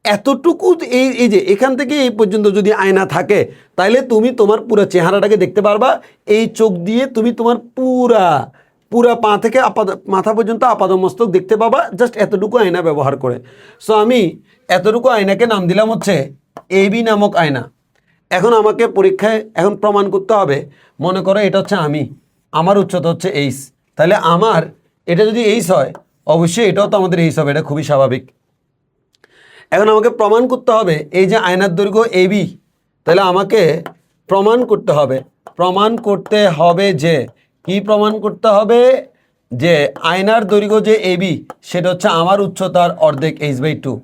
এতটুকু, এই যে এখান থেকে এই পর্যন্ত যদি আয়না থাকে, তাহলে তুমি তোমার পুরো চেহারাটাকে দেখতে পারবা। এই চোখ দিয়ে তুমি তোমার পুরা পা থেকে মাথা পর্যন্ত আপাদমস্তক দেখতে পাবা, জাস্ট এতটুকু আয়না ব্যবহার করে। সো আমি এতটুকু আয়নাকে নাম দিলাম হচ্ছে এবি নামক আয়না। এখন আমাকে পরীক্ষায় এখন প্রমাণ করতে হবে, মনে করো এটা হচ্ছে আমার উচ্চতা হচ্ছে এইচ। তাহলে আমার এটা যদি এইচ হয়, অবশ্যই এটাও তো আমাদের এইচ হবে, এটা খুবই স্বাভাবিক। এখন আমাকে প্রমাণ করতে হবে এই যে আয়নার দৈর্ঘ্য এবি, তাহলে আমাকে প্রমাণ করতে হবে যে কি প্রমাণ করতে হবে, যে আয়নার দৈর্ঘ্য যে এবি, সেটা হচ্ছে আমার উচ্চতার অর্ধেক h/2।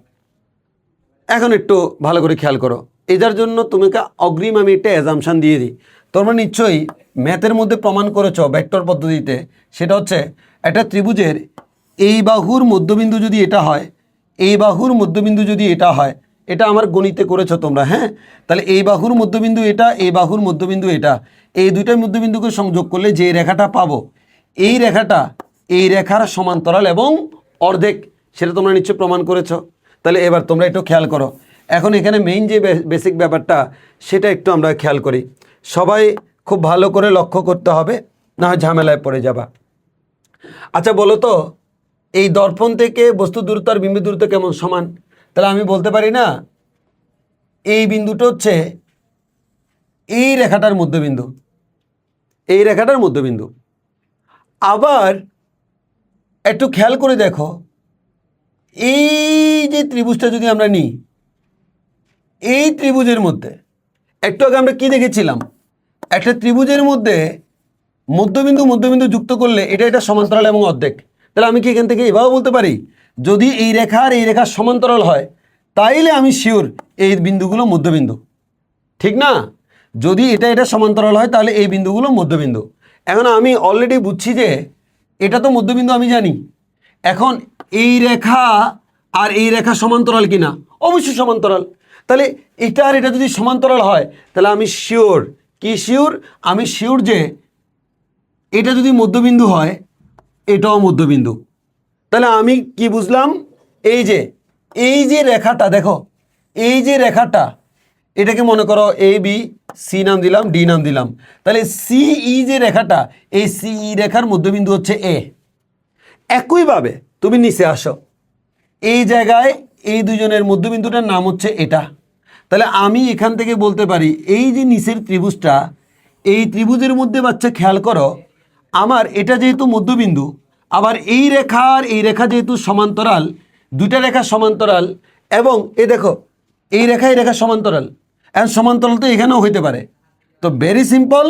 এখন একটু ভালো করে খেয়াল করো, এটার জন্য তোমাকে অগ্রিম আমি একটা অ্যাজাম্পশন দিয়ে দিই। তোমরা নিশ্চয়ই ম্যাথের মধ্যে প্রমাণ করেছ ভেক্টর পদ্ধতিতে, সেটা হচ্ছে একটা ত্রিভুজের এই বাহুর মধ্যবিন্দু যদি এটা হয়, এই বাহুর মধ্যবিন্দু যদি এটা হয়, এটা আমার গণিতে করেছো তোমরা, হ্যাঁ? তাহলে এই বাহুর মধ্যবিন্দু এটা, এই বাহুর মধ্যবিন্দু এটা, এই দুইটা মধ্যবিন্দুকে সংযোগ করলে যে রেখাটা পাবো, এই রেখাটা এই রেখার সমান্তরাল এবং অর্ধেক, সেটা তোমরা নিশ্চয়ই প্রমাণ করেছো। তাহলে এবার তোমরা একটু খেয়াল করো, এখন এখানে মেইন যে বেসিক ব্যাপারটা সেটা একটু আমরা খেয়াল করি। সবাই খুব ভালো করে লক্ষ্য করতে হবে, না হয় ঝামেলায় পড়ে যাবা। আচ্ছা বলো তো, এই দর্পণ থেকে বস্তু দূরত্ব আর বিন্দু দূরত্ব কেমন সমান? তাহলে আমি বলতে পারি না এই বিন্দুটা হচ্ছে এই রেখাটার মধ্যবিন্দু, এই রেখাটার মধ্যবিন্দু। আবার একটু খেয়াল করে দেখো, এই যে ত্রিভুজটা যদি আমরা নিই, এই ত্রিভুজের মধ্যে একটু আগে আমরা কি দেখেছিলাম, একটা ত্রিভুজের মধ্যে মধ্যবিন্দু মধ্যবিন্দু যুক্ত করলে এটা এটা সমান্তরাল এবং অর্ধেক। তাহলে আমি কি এখান থেকে এভাবে বলতে পারি, যদি এই রেখার এই রেখার সমান্তরাল হয় তাইলে আমি শিওর এই বিন্দুগুলো মধ্যবিন্দু, ঠিক না? যদি এটা এটা সমান্তরাল হয় তাহলে এই বিন্দুগুলো মধ্যবিন্দু। এখন আমি অলরেডি বুঝছি যে এটা তো মধ্যবিন্দু, আমি জানি। এখন এই রেখা আর এই রেখা সমান্তরাল কিনা, অবশ্যই সমান্তরাল। তাহলে এটা আর এটা যদি সমান্তরাল হয় তাহলে আমি শিওর, কি শিওর? আমি শিওর যে এটা যদি মধ্যবিন্দু হয় এটাও মধ্যবিন্দু। তাহলে আমি কি বুঝলাম, এই যে রেখাটা দেখো, এই যে রেখাটা, এটাকে মনে করো এ বি সি নাম দিলাম, ডি নাম দিলাম। তাহলে সিই যে রেখাটা, এই সিই রেখার মধ্যবিন্দু হচ্ছে এ। একইভাবে তুমি নিচে আসো, এই জায়গায় এই দুজনের মধ্যবিন্দুটার নাম হচ্ছে এটা। তাহলে আমি এখান থেকে বলতে পারি এই যে নিচের ত্রিভুজটা, এই ত্রিভুজের মধ্যে বাচ্চা খেয়াল করো, আমার এটা যেহেতু মধ্যবিন্দু, আবার এই রেখা আর এই রেখা যেহেতু সমান্তরাল, দুইটা রেখা সমান্তরাল, এবং এই দেখো এই রেখা সমান্তরাল, এখন সমান্তরাল তো এখানেও হইতে পারে। তো ভেরি সিম্পল,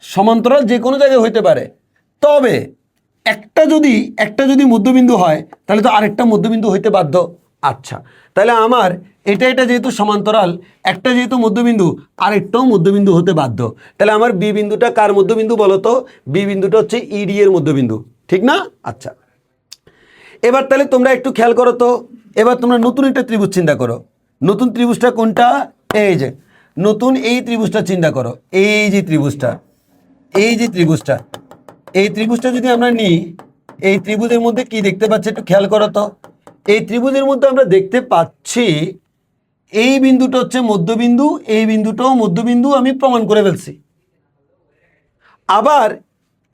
সমান্তরাল যে কোনো জায়গায় হইতে পারে। তবে একটা যদি মধ্যবিন্দু হয় তাহলে তো আরেকটা মধ্যবিন্দু হইতে বাধ্য। আচ্ছা, তাহলে আমার এটা যেহেতু সমান্তরাল, একটা যেহেতু মধ্যবিন্দু, আরেকটাও মধ্যবিন্দু হতে বাধ্য। তাহলে আমার বি বিন্দুটা কার মধ্যবিন্দু বলো তো? বি বিন্দুটা হচ্ছে ইডি এর মধ্যবিন্দু, ঠিক না? আচ্ছা, এবার তাহলে তোমরা একটু খেয়াল করো তো, এবার তোমরা নতুন একটা ত্রিভুজ চিন্তা করো। নতুন ত্রিভুজটা কোনটা? এই যে নতুন এই ত্রিভুজটা চিন্তা করো, এই যে ত্রিভুজটা, এই ত্রিভুজটা যদি আমরা নিই, এই ত্রিভুজের মধ্যে কি দেখতে পাচ্ছি একটু খেয়াল করো তো। এই ত্রিভুজের মধ্যে আমরা দেখতে পাচ্ছি এই বিন্দুটা হচ্ছে মধ্যবিন্দু, এই বিন্দুটাও মধ্যবিন্দু, আমি প্রমাণ করে ফেলছি। আবার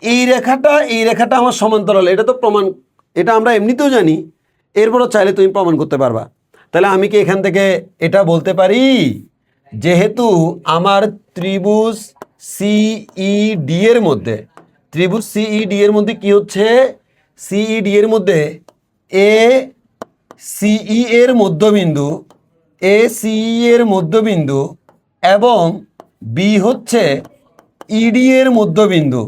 এই রেখাটা আমার সমান্তরাল, এটা তো প্রমাণ, এটা আমরা এমনিতেও জানি, এরপরও চাইলে তুমি প্রমাণ করতে পারবা। তাহলে আমি কি এখান থেকে এটা বলতে পারি, যেহেতু আমার ত্রিভুজ সিইডি এর মধ্যে, ত্রিভুজ সিইডি এর মধ্যে কি হচ্ছে, সিইডি এর মধ্যে এ সিই এর মধ্যবিন্দু, এ সিই এর মধ্যবিন্দু এবং বি হচ্ছে ইডি এর মধ্যবিন্দু,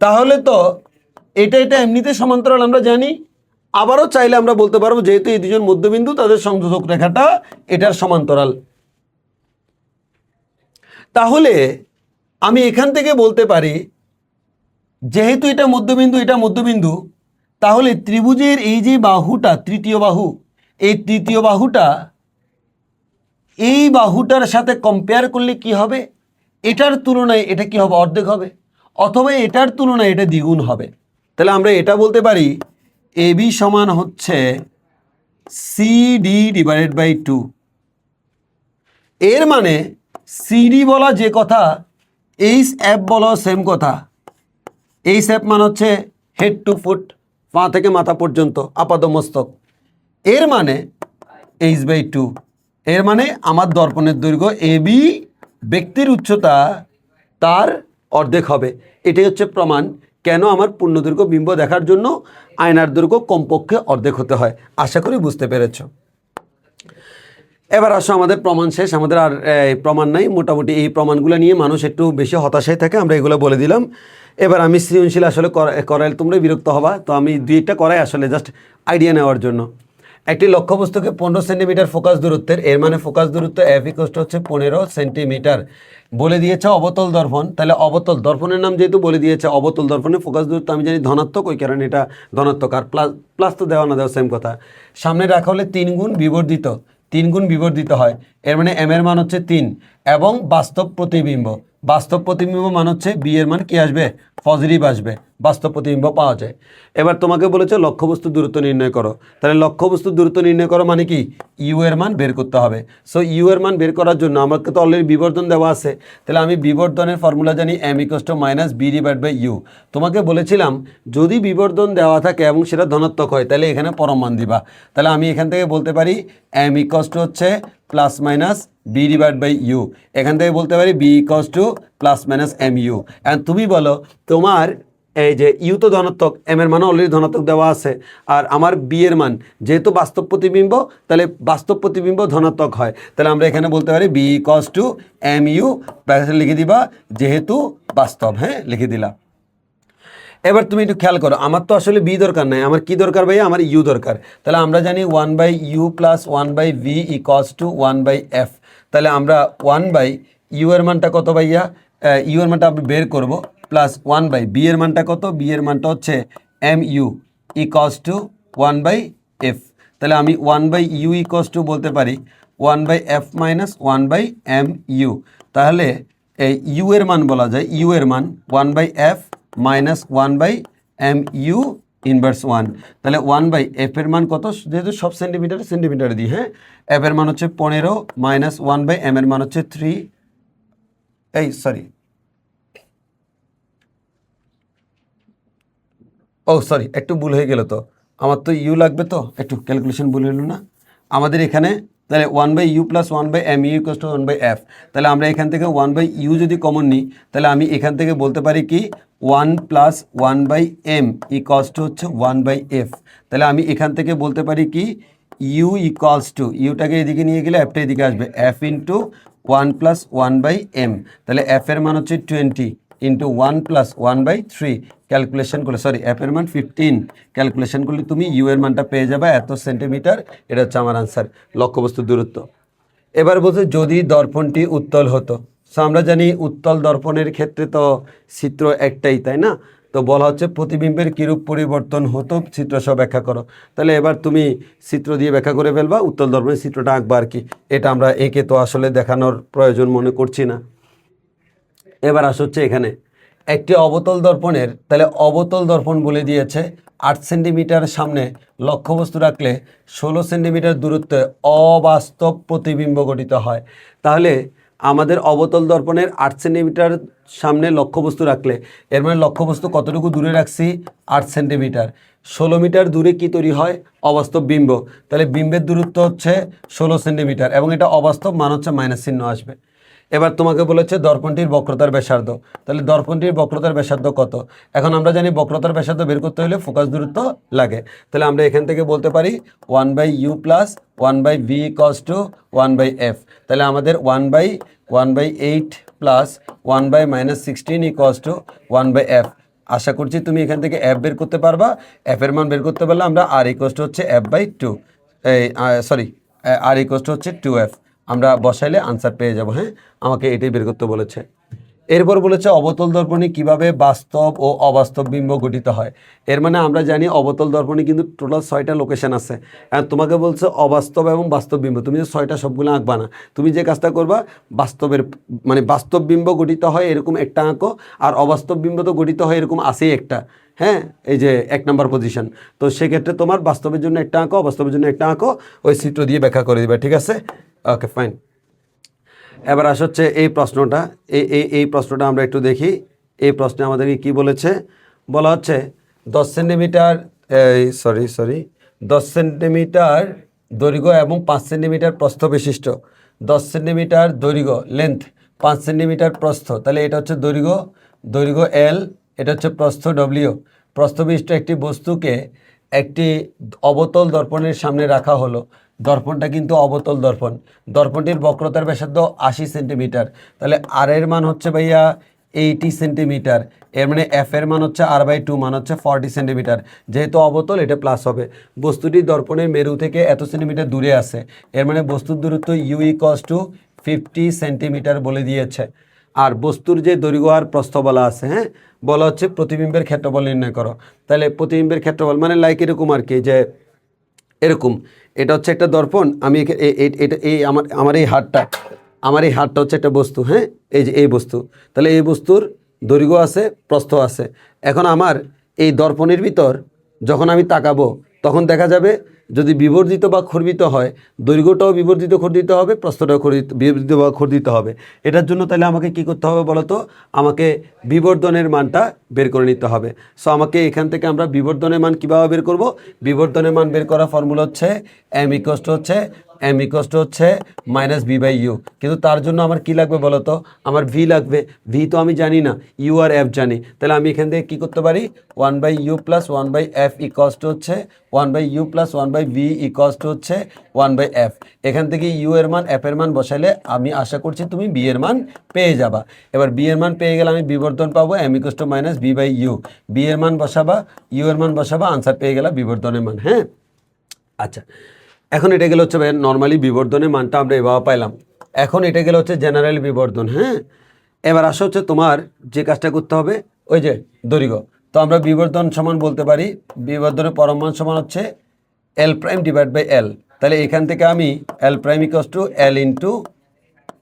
তাহলে তো এটা এমনিতে সমান্তরাল আমরা জানি। আবারও চাইলে আমরা বলতে পারবো যেহেতু এই দুজন মধ্যবিন্দু, তাদের সংযোজক রেখাটা এটার সমান্তরাল। তাহলে আমি এখান থেকে বলতে পারি যেহেতু এটা মধ্যবিন্দু, তাহলে ত্রিভুজের এই যে বাহুটা, তৃতীয় বাহু, এই তৃতীয় বাহুটা এই বাহুটার সাথে কম্পেয়ার করলে কি হবে, এটার তুলনায় এটা কি হবে, অর্ধেক হবে, অথবা এটার তুলনায় এটা দ্বিগুণ হবে। তাহলে আমরা এটা বলতে পারি এবি সমান হচ্ছে সিডি ডিভাইডেড বাই 2। এর মানে সিডি বলা যে কথা, এইচ এফ বলা সেম কথা। এইচ এফ মানে হচ্ছে হেড টু ফুট, পা থেকে মাথা পর্যন্ত আপাদমস্তক। এর মানে এইচ বাই 2। এর মানে আমার দর্পণের দৈর্ঘ্য এবি, ব্যক্তির উচ্চতা তার অর্ধেক হবে। এটাই হচ্ছে প্রমাণ কেন আমার পূর্ণদৈর্ঘ্য বিম্ব দেখার জন্য আয়নার দৈর্ঘ্য কমপক্ষে অর্ধেক হতে হয়। আশা করি বুঝতে পেরেছ। এবার আসো, আমাদের প্রমাণ শেষ, আমাদের আর প্রমাণ নাই। মোটামুটি এই প্রমাণগুলো নিয়ে মানুষ একটু বেশি হতাশায় থাকে, আমরা এগুলো বলে দিলাম। এবার আমি সৃজনশীল আসলে করাইলে তোমরা বিরক্ত হবা, তো আমি দুই একটা করাই আসলে জাস্ট আইডিয়া নেওয়ার জন্য। একটি লক্ষ্যবস্তুকে 15 সেন্টিমিটার ফোকাস দূরত্বের, এর মানে ফোকাস দূরত্ব F = হচ্ছে 15 সেন্টিমিটার বলে দিয়েছে অবতল দর্পণ। তাহলে অবতল দর্পণের নাম যেহেতু বলে দিয়েছে, অবতল দর্পণের ফোকাস দূরত্ব আমি জানি ধনাত্মক, ওই কারণে এটা ধনাত্মক। আর প্লাস প্লাস তো দেওয়া না দেওয়া সেম কথা। সামনে রাখা হলে 3 গুণ বিবর্ধিত, 3 গুণ বিবর্ধিত হয়, এর মানে M এর মান হচ্ছে 3 এবং বাস্তব প্রতিবিম্ব, বাস্তব প্রতিবিম্ব মান হচ্ছে B এর মান কি আসবে, পজিটিভ আসবে, বাস্তব প্রতিবিম্ব পাওয়া যায়। এবার তোমাকে বলেছে লক্ষ্যবস্তুর দূরত্ব নির্ণয় করো। তাহলে লক্ষ্যবস্তুর দূরত্ব নির্ণয় করো মানে কি, ইউ এর মান বের করতে হবে। সো ইউ এর মান বের করার জন্য আমাকে তো অলরেডি বিবর্ধন দেওয়া আছে, তাহলে আমি বিবর্ধনের ফর্মুলা জানি M = -B/U। তোমাকে বলেছিলাম যদি বিবর্ধন দেওয়া থাকে এবং সেটা ধনাত্মক হয় তাহলে এখানে পরম মান দিবা। তাহলে আমি এখান থেকে বলতে পারি M = হচ্ছে +-B/U, এখান থেকে বলতে পারি B = +-MU। অ্যান্ড তুমি বলো তোমার এই যে ইউ তো ধনাত্মক, এম এর মান অলরেডি ধনাত্মক দেওয়া আছে, আর আমার বি এর মান যেহেতু বাস্তব প্রতিবিম্ব, তাহলে বাস্তব প্রতিবিম্ব ধনাত্মক হয়, তাহলে আমরা এখানে বলতে পারি B = MU, ব্র্যাকেটে লিখে দিবা যেহেতু বাস্তব, হ্যাঁ লিখে দিলাম। এবার তুমি একটু খেয়াল করো, আমার তো আসলে বি দরকার নাই, আমার কি দরকার ভাইয়া, আমার ইউ দরকার। তাহলে আমরা জানি 1/U + 1/V = 1/F। তাহলে আমরা 1/U এর মানটা কত ভাইয়া, ইউ এর মানটা আমরা বের করব, প্লাস 1/B এর মানটা কত, বি এর মানটা হচ্ছে MU = 1/F। তাহলে আমি 1/U = বলতে পারি 1/F - 1/MU। তাহলে এই ইউ এর মান বলা যায়, ইউ এর মান 1/F - 1/MU ইনভার্স 1। তাহলে 1/F এর মান কত, যেহেতু সব সেন্টিমিটারে সেন্টিমিটারে দিই, হ্যাঁ F এর মান হচ্ছে 15 - 1/M এর মান হচ্ছে 3, সরি একটু ভুল হয়ে গেল, তো আমার তো ইউ লাগবে, তো একটু ক্যালকুলেশন ভুল হলো না আমাদের এখানে। তাহলে 1/U + 1/MU = 1/F। তাহলে আমরা এখান থেকে 1/U যদি কমন নিই, তাহলে আমি এখান থেকে বলতে পারি কি 1 + 1/M = হচ্ছে 1/F। তাহলে আমি এখান থেকে বলতে পারি কি U = ইউটাকে এদিকে নিয়ে গেলে Fটা এদিকে আসবে, F × 1 + 1/M। তাহলে F এর মান হচ্ছে 20 × 1 + 1/3 ক্যালকুলেশন করলে, সরি F এর মান 15, ক্যালকুলেশন করলে তুমি ইউ এর মানটা পেয়ে যাবে এত সেন্টিমিটার। এটা হচ্ছে আমার আনসার, লক্ষ্যবস্তুর দূরত্ব। এবার বলছে যদি দর্পণটি উত্তল হতো। সো আমরা জানি উত্তল দর্পণের ক্ষেত্রে তো চিত্র একটাই, তাই না? তো বলা হচ্ছে প্রতিবিম্বের কিরূপ পরিবর্তন হতো চিত্র সহ ব্যাখ্যা করো। তাহলে এবার তুমি চিত্র দিয়ে ব্যাখ্যা করে ফেলবা, উত্তল দর্পণের চিত্রটা আঁকবা আর কি। এটা আমরা এঁকে তো আসলে দেখানোর প্রয়োজন মনে করছি না। এবার হচ্ছে এখানে একটি অবতল দর্পণের, তাহলে অবতল দর্পণ বলে দিয়েছে 8 সেন্টিমিটার সামনে লক্ষ্যবস্তু রাখলে 16 সেন্টিমিটার দূরত্বে অবাস্তব প্রতিবিম্ব গঠিত হয়। তাহলে আমাদের অবতল দর্পণের 8 সেন্টিমিটার সামনে লক্ষ্যবস্তু রাখলে এর মানে লক্ষ্যবস্তু কতটুকু দূরে রাখছি, 8 সেন্টিমিটার। 16 মিটার দূরে কি তৈরি হয়, অবাস্তব বিম্ব। তাহলে বিম্বের দূরত্ব হচ্ছে 16 সেন্টিমিটার এবং এটা অবাস্তব, মান হচ্ছে মাইনাস চিহ্ন আসবে। এবার তোমাকে বলেছে দর্পণটির বক্রতার ব্যাসার্ধ। তাহলে দর্পণটির বক্রতার ব্যাসার্ধ কত? এখন আমরা জানি বক্রতার ব্যাসার্ধ বের করতে হলে ফোকাস দূরত্ব লাগে। তাহলে আমরা এখান থেকে বলতে পারি 1/U + 1/V = 1/F। তাহলে আমাদের 1/8 + 1/-16 = 1/F। আশা করছি তুমি এখান থেকে F বের করতে পারবা। F এর মান বের করতে পারলে আমরা R হচ্ছে F/2, R হচ্ছে 2F আমরা বসাইলে আনসার পেয়ে যাব। হ্যাঁ, আমাকে এটাই বের করতে বলেছে। এরপর বলেছে অবতল দর্পণে কিভাবে বাস্তব ও অবাস্তব বিম্ব গঠিত হয়। এর মানে আমরা জানি অবতল দর্পণে কিন্তু টোটাল 6টা লোকেশন আছে। আর তোমাকে বলছে অবাস্তব এবং বাস্তব বিম্ব, তুমি যে 6টা সবগুলো আঁকবা না, তুমি যে কাজটা করবা বাস্তবের মানে বাস্তব বিম্ব গঠিত হয় এরকম একটা আঁকো, আর অবাস্তব বিম্ব তো গঠিত হয় এরকম আছেই একটা। হ্যাঁ, এই যে 1 নম্বর পজিশন, তো সেক্ষেত্রে তোমার বাস্তবের জন্য একটা আঁকো, অবাস্তবের জন্য একটা আঁকো, ওই চিত্র দিয়ে ব্যাখ্যা করে দিবে, ঠিক আছে? Okay fine. এবার হচ্ছে এই প্রশ্নটা, এই প্রশ্নটা আমরা একটু দেখি। এই প্রশ্নে আমাদেরকে কি বলেছে, বলা হচ্ছে 10 সেন্টিমিটার 10 সেন্টিমিটার দৈর্ঘ্য এবং 5 সেন্টিমিটার প্রস্থ বিশিষ্ট, 10 সেন্টিমিটার দৈর্ঘ্য লেন্থ, 5 সেন্টিমিটার প্রস্থ। তাহলে এটা হচ্ছে দৈর্ঘ্য L, এটা হচ্ছে প্রস্থ W। প্রস্থ বিশিষ্ট একটি বস্তুকে একটি অবতল দর্পণের সামনে রাখা হলো। দর্পণটা কিন্তু অবতল দর্পণ। দর্পণটির বক্রতার ব্যাসার্ধ 80 সেন্টিমিটার। তাহলে আর এর মান হচ্ছে ভাইয়া 80 সেন্টিমিটার, এর মানে এফ এর মান হচ্ছে r/2 মান হচ্ছে 40 সেন্টিমিটার। যেহেতু অবতল এটা প্লাস হবে। বস্তুটি দর্পণের মেরু থেকে এত সেন্টিমিটার দূরে আছে, এর মানে বস্তুর দূরত্ব ইউ ইকুয়ালস টু 50 সেন্টিমিটার বলে দিয়েছে। আর বস্তুর যে দৈর্ঘ্য আর প্রস্থ বলা আছে, হ্যাঁ, বলা হচ্ছে প্রতিবিম্বের ক্ষেত্রফল নির্ণয় করো। তাহলে প্রতিবিম্বের ক্ষেত্রফল মানে লাইক এরকম আর কি, যে এরকম এটা হচ্ছে একটা দর্পণ, আমি এটা এই আমার এই হাড়টা হচ্ছে একটা বস্তু, হ্যাঁ, এই যে এই বস্তু। তাহলে এই বস্তুর দৈর্ঘ্য আছে, প্রস্থ আছে। এখন আমার এই দর্পণের ভিতর যখন আমি তাকাবো তখন দেখা যাবে যদি বিবর্ধিত বা খর্বিত হয়, দৈর্ঘ্যটাও বিবর্ধিত খর্দিত হবে, প্রস্থটাও বিবর্ধিত বা খর্দিত হবে। এটার জন্য তাহলে আমাকে কি করতে হবে বলো তো? আমাকে বিবর্ধনের মানটা বের করে নিতে হবে। সো আমাকে এখান থেকে আমরা বিবর্ধনের মান কীভাবে বের করব? বিবর্ধনের মান বের করার ফর্মুলা হচ্ছে m ইকুয়ালস টু হচ্ছে মাইনাস বি বাই ইউ। কিন্তু তার জন্য আমার কি লাগবে বলো তো? আমার ভি লাগবে। ভি তো আমি জানি না, ইউ আর এফ জানি। তাহলে আমি এখান থেকে কী করতে পারি? 1/u plus 1/f equals to হচ্ছে 1/u plus 1/v equals to হচ্ছে 1/f। এখান থেকে ইউ এর মান এফ এর মান বসাইলে আমি আশা করছি তুমি বি এর মান পেয়ে যাবা। এবার বি এর মান পেয়ে গেলে আমি বিবর্ধন পাবো m equals to minus v by u. V এর মান বসাবা, ইউ এর মান বসাবা, আনসার পেয়ে গেলা বিবর্ধনের মান। হ্যাঁ, আচ্ছা, এখন এটা গেলে হচ্ছে নর্মালি বিবর্ধনের মানটা আমরা এভাবে পাইলাম। এখন এটা গেলে হচ্ছে জেনারেল বিবর্ধন। হ্যাঁ, এবার আসা হচ্ছে তোমার যে কাজটা করতে হবে, ওই যে দৈর্ঘ্য। তো আমরা বিবর্ধন সমান বলতে পারি, বিবর্ধনের পরম মান সমান হচ্ছে L prime divide by L. তাহলে এখান থেকে আমি L prime equals to L into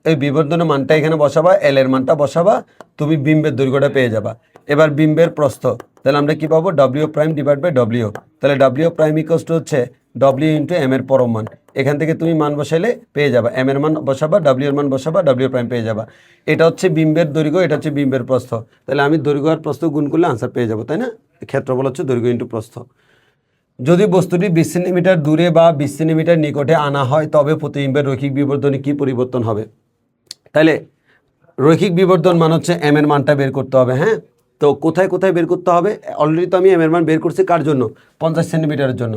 এই বিবর্ধনের মানটা এখানে বসাবা, এল এর মানটা বসাবা, তুমি বিম্বের দৈর্ঘ্যটা পেয়ে যাবা। এবার বিম্বের প্রস্থ, তাহলে আমরা কি পাবো? W prime divide by W. তাহলে ডব্লিউ প্রাইম ইকুয়ালস টু হচ্ছে ডব্লিউ ইন্টু এম এর পরম মান। এখান থেকে তুমি মান বসাইলে পেয়ে যাবা, এম এর মান বসাবা, ডব্লিউ এর মান বসাবা, ডব্লিউ প্রাইম পেয়ে যাবা। এটা হচ্ছে বিম্বের দৈর্ঘ্য, এটা হচ্ছে বিম্বের প্রস্থ। তাহলে আমি দৈর্ঘ্য আর প্রস্থ গুণ করলে আনসার পেয়ে যাবো, তাই না? ক্ষেত্রফল হচ্ছে দৈর্ঘ্য ইন্টু প্রস্থ। যদি বস্তুটি 20 সেন্টিমিটার দূরে বা 20 সেন্টিমিটার নিকটে আনা হয় তবে প্রতিবিম্বের রৈখিক বিবর্ধনে কি পরিবর্তন হবে? তাহলে রৈখিক বিবর্ধন মান হচ্ছে এম এর মানটা বের করতে হবে। হ্যাঁ, তো কোথায় কোথায় বের করতে হবে? অলরেডি তো আমি এম এর মান বের করছি কার জন্য? 50 সেন্টিমিটারের জন্য।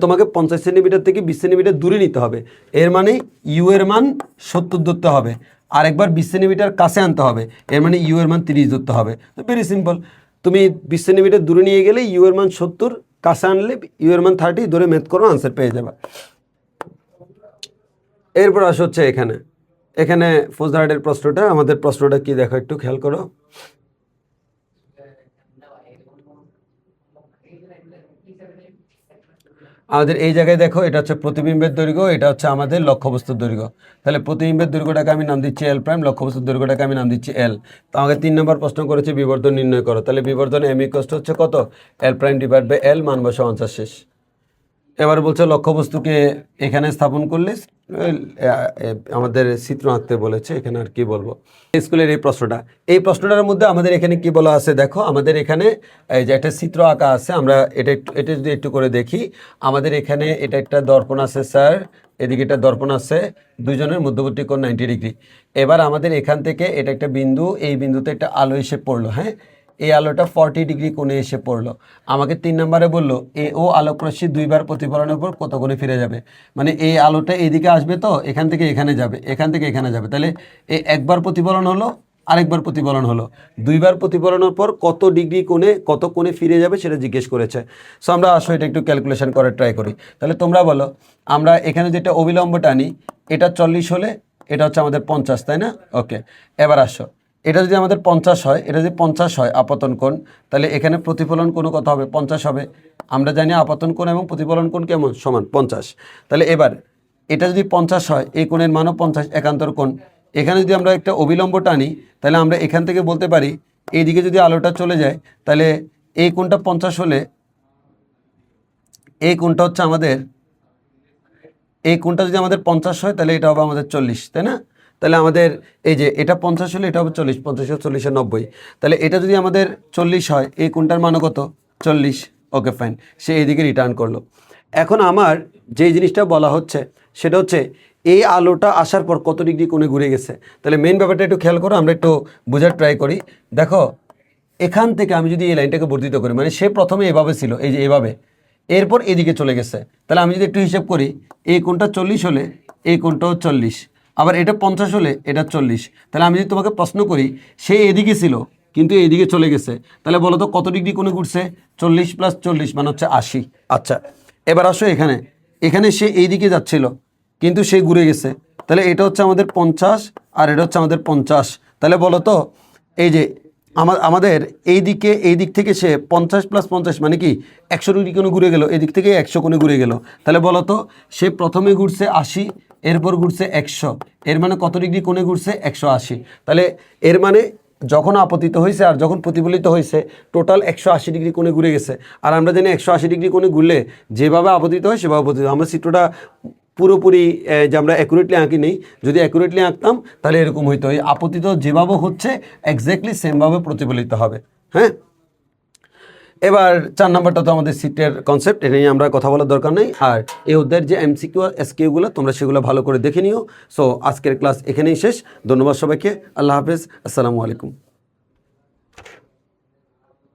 তোমাকে 50 সেন্টিমিটার থেকে 20 সেন্টিমিটার দূরে নিতে হবে। এর মানে ইউ এর মান 70 ধরতে হবে, আর একবার 20 সেন্টিমিটার কাছে আনতে হবে, এর মানে ইউ এর মান 30 ধরতে হবে। ভেরি সিম্পল, তুমি 20 সেন্টিমিটার দূরে নিয়ে গেলে ইউ এর মান 70, কাছে আনলে ইউ এর মান 30, ধরে ম্যাথ করো, আনসার পেয়ে যাবে। এরপর আসা হচ্ছে এখানে ফোজদারের প্রশ্নটা, আমাদের প্রশ্নটা কি দেখো, একটু খেয়াল করো। আমাদের এই জায়গায় দেখো, এটা হচ্ছে প্রতিবিম্বের দৈর্ঘ্য, এটা হচ্ছে আমাদের লক্ষ্যবস্তুর দৈর্ঘ্য। তাহলে প্রতিবিম্বের দৈর্ঘ্যটাকে আমি নাম দিচ্ছি এল প্রাইম, লক্ষ্যবস্তুর দৈর্ঘ্যটাকে আমি নাম দিচ্ছি এল। তো আমাকে 3 নম্বর প্রশ্ন করেছে বিবর্ধন নির্ণয় করো। তাহলে বিবর্ধন এম ইকুয়ালস টু হচ্ছে কত? এল প্রাইম ডিভাইড বাই এল, মান বসে আনসার শেষ। এবার বলছে লক্ষ্যবস্তুকে এখানে স্থাপন করলে আমাদের চিত্র আঁকতে বলেছে। এখানে আর কি বলবো, স্কুলের এই প্রশ্নটার মধ্যে আমাদের এখানে কি বলা আছে দেখো। আমাদের এখানে এই যে একটা চিত্র আঁকা আছে, আমরা এটা যদি একটু করে দেখি। আমাদের এখানে এটা একটা দর্পণ আছে স্যার, এদিকে একটা দর্পণ আছে, দুজনের মধ্যবর্তী কোণ 90 ডিগ্রি। এবার আমাদের এখান থেকে এটা একটা বিন্দু, এই বিন্দুতে একটা আলো এসে পড়লো। হ্যাঁ, এই আলোটা 40 ডিগ্রি কোণে এসে পড়লো। আমাকে 3 নম্বরে বললো এ ও আলোকরশ্মি দুইবার প্রতিফলনের উপর কত কোণে ফিরে যাবে। মানে এই আলোটা এইদিকে আসবে, তো এখান থেকে এখানে যাবে, এখান থেকে এখানে যাবে। তাহলে এই একবার প্রতিফলন হলো, আরেকবার প্রতিফলন হলো, দুইবার প্রতিফলনের পর কত ডিগ্রি কোণে, কত কোণে ফিরে যাবে সেটা জিজ্ঞেস করেছে। সো আমরা আসো এটা একটু ক্যালকুলেশন করে ট্রাই করি। তাহলে তোমরা বলো, আমরা এখানে যেটা অবিলম্ব টানি, এটা 40 হলে এটা হচ্ছে আমাদের 50, তাই না? ওকে, এবার আসো, এটা যদি আমাদের 50 হয়, এটা যদি 50 হয় আপতন কোণ, তাহলে এখানে প্রতিফলন কোণ কত হবে? 50 হবে। আমরা জানি আপতন কোণ এবং প্রতিফলন কোণ কেমন? সমান 50। তাহলে এবার এটা যদি 50 হয়, এই কোণের মানও 50, একান্তর কোণ। এখানে যদি আমরা একটা অবিলম্ব টানি, তাহলে আমরা এখান থেকে বলতে পারি এইদিকে যদি আলোটা চলে যায়, তাহলে এই কোণটা 50 হলে এই কোণটা হচ্ছে আমাদের, এই কোণটা যদি আমাদের 50 হয় তাহলে এটা হবে আমাদের 40, তাই না? তাহলে আমাদের এই যে এটা 50 হলে এটা হবে 40, 50 40 90। তাহলে এটা যদি আমাদের 40 হয়, এই কোণটার মানও কত? 40। ওকে ফাইন, সে এইদিকে রিটার্ন করলো। এখন আমার যে জিনিসটা বলা হচ্ছে সেটা হচ্ছে এই আলোটা আসার পর কত ডিগ্রি কোণে ঘুরে গেছে। তাহলে মেন ব্যাপারটা একটু খেয়াল করো, আমরা একটু বোঝার ট্রাই করি। দেখো, এখান থেকে আমি যদি এই লাইনটাকে বর্ধিত করি, মানে সে প্রথমে এভাবে ছিল, এই যে এভাবে, এরপর এদিকে চলে গেছে। তাহলে আমি যদি একটু হিসাব করি, এই কোণটা 40 হলে এই কোণটাও 40, আবার এটা 50 হলে এটা 40। তাহলে আমি যদি তোমাকে প্রশ্ন করি সে এদিকে ছিল কিন্তু এইদিকে চলে গেছে, তাহলে বলো তো কত ডিগ্রি কোণে ঘুরছে? 40 + 40 মানে হচ্ছে 80। আচ্ছা, এবার আসো এখানে, এখানে সে এইদিকে যাচ্ছিল কিন্তু সে ঘুরে গেছে, তাহলে এটা হচ্ছে আমাদের 50 আর এটা হচ্ছে আমাদের 50। তাহলে বলো তো এই যে আমাদের এই দিক থেকে সে 50 + 50 মানে কি 100 ডিগ্রি কোণে ঘুরে গেল, এদিক থেকে 100 কোণে ঘুরে গেল। তাহলে বলো তো সে প্রথমে ঘুরছে 80, এরপর ঘুরছে 100, এর মানে কত ডিগ্রি কোণে ঘুরছে? 180। তাহলে এর মানে যখন আপতিত হয়েছে আর যখন প্রতিফলিত হয়েছে টোটাল 180 ডিগ্রি কোণে ঘুরে গেছে। আর আমরা জানি 180 ডিগ্রি কোণে ঘুরলে যেভাবে আপতিত হয় সেভাবে আপতিত হয়। আমরা চিত্রটা পুরোপুরি যে আমরা অ্যাকুরেটলি আঁকি নেই, যদি অ্যাকুরেটলি আঁকতাম তাহলে এরকম হইতো, এই আপতিত যেভাবে হচ্ছে এক্স্যাক্টলি সেমভাবে প্রতিফলিত হবে। হ্যাঁ, এবার 4 নাম্বারটা তো আমাদের সিটের কনসেপ্ট, এটা নিয়ে আমরা কথা বলার দরকার নেই। আর এই অধ্যায়ের যে এমসিকিউ এসকিউগুলো তোমরা সেগুলো ভালো করে দেখে নিও। সো আজকের ক্লাস এখানেই শেষ। ধন্যবাদ সবাইকে, আল্লাহ হাফেজ, আসসালামু আলাইকুম।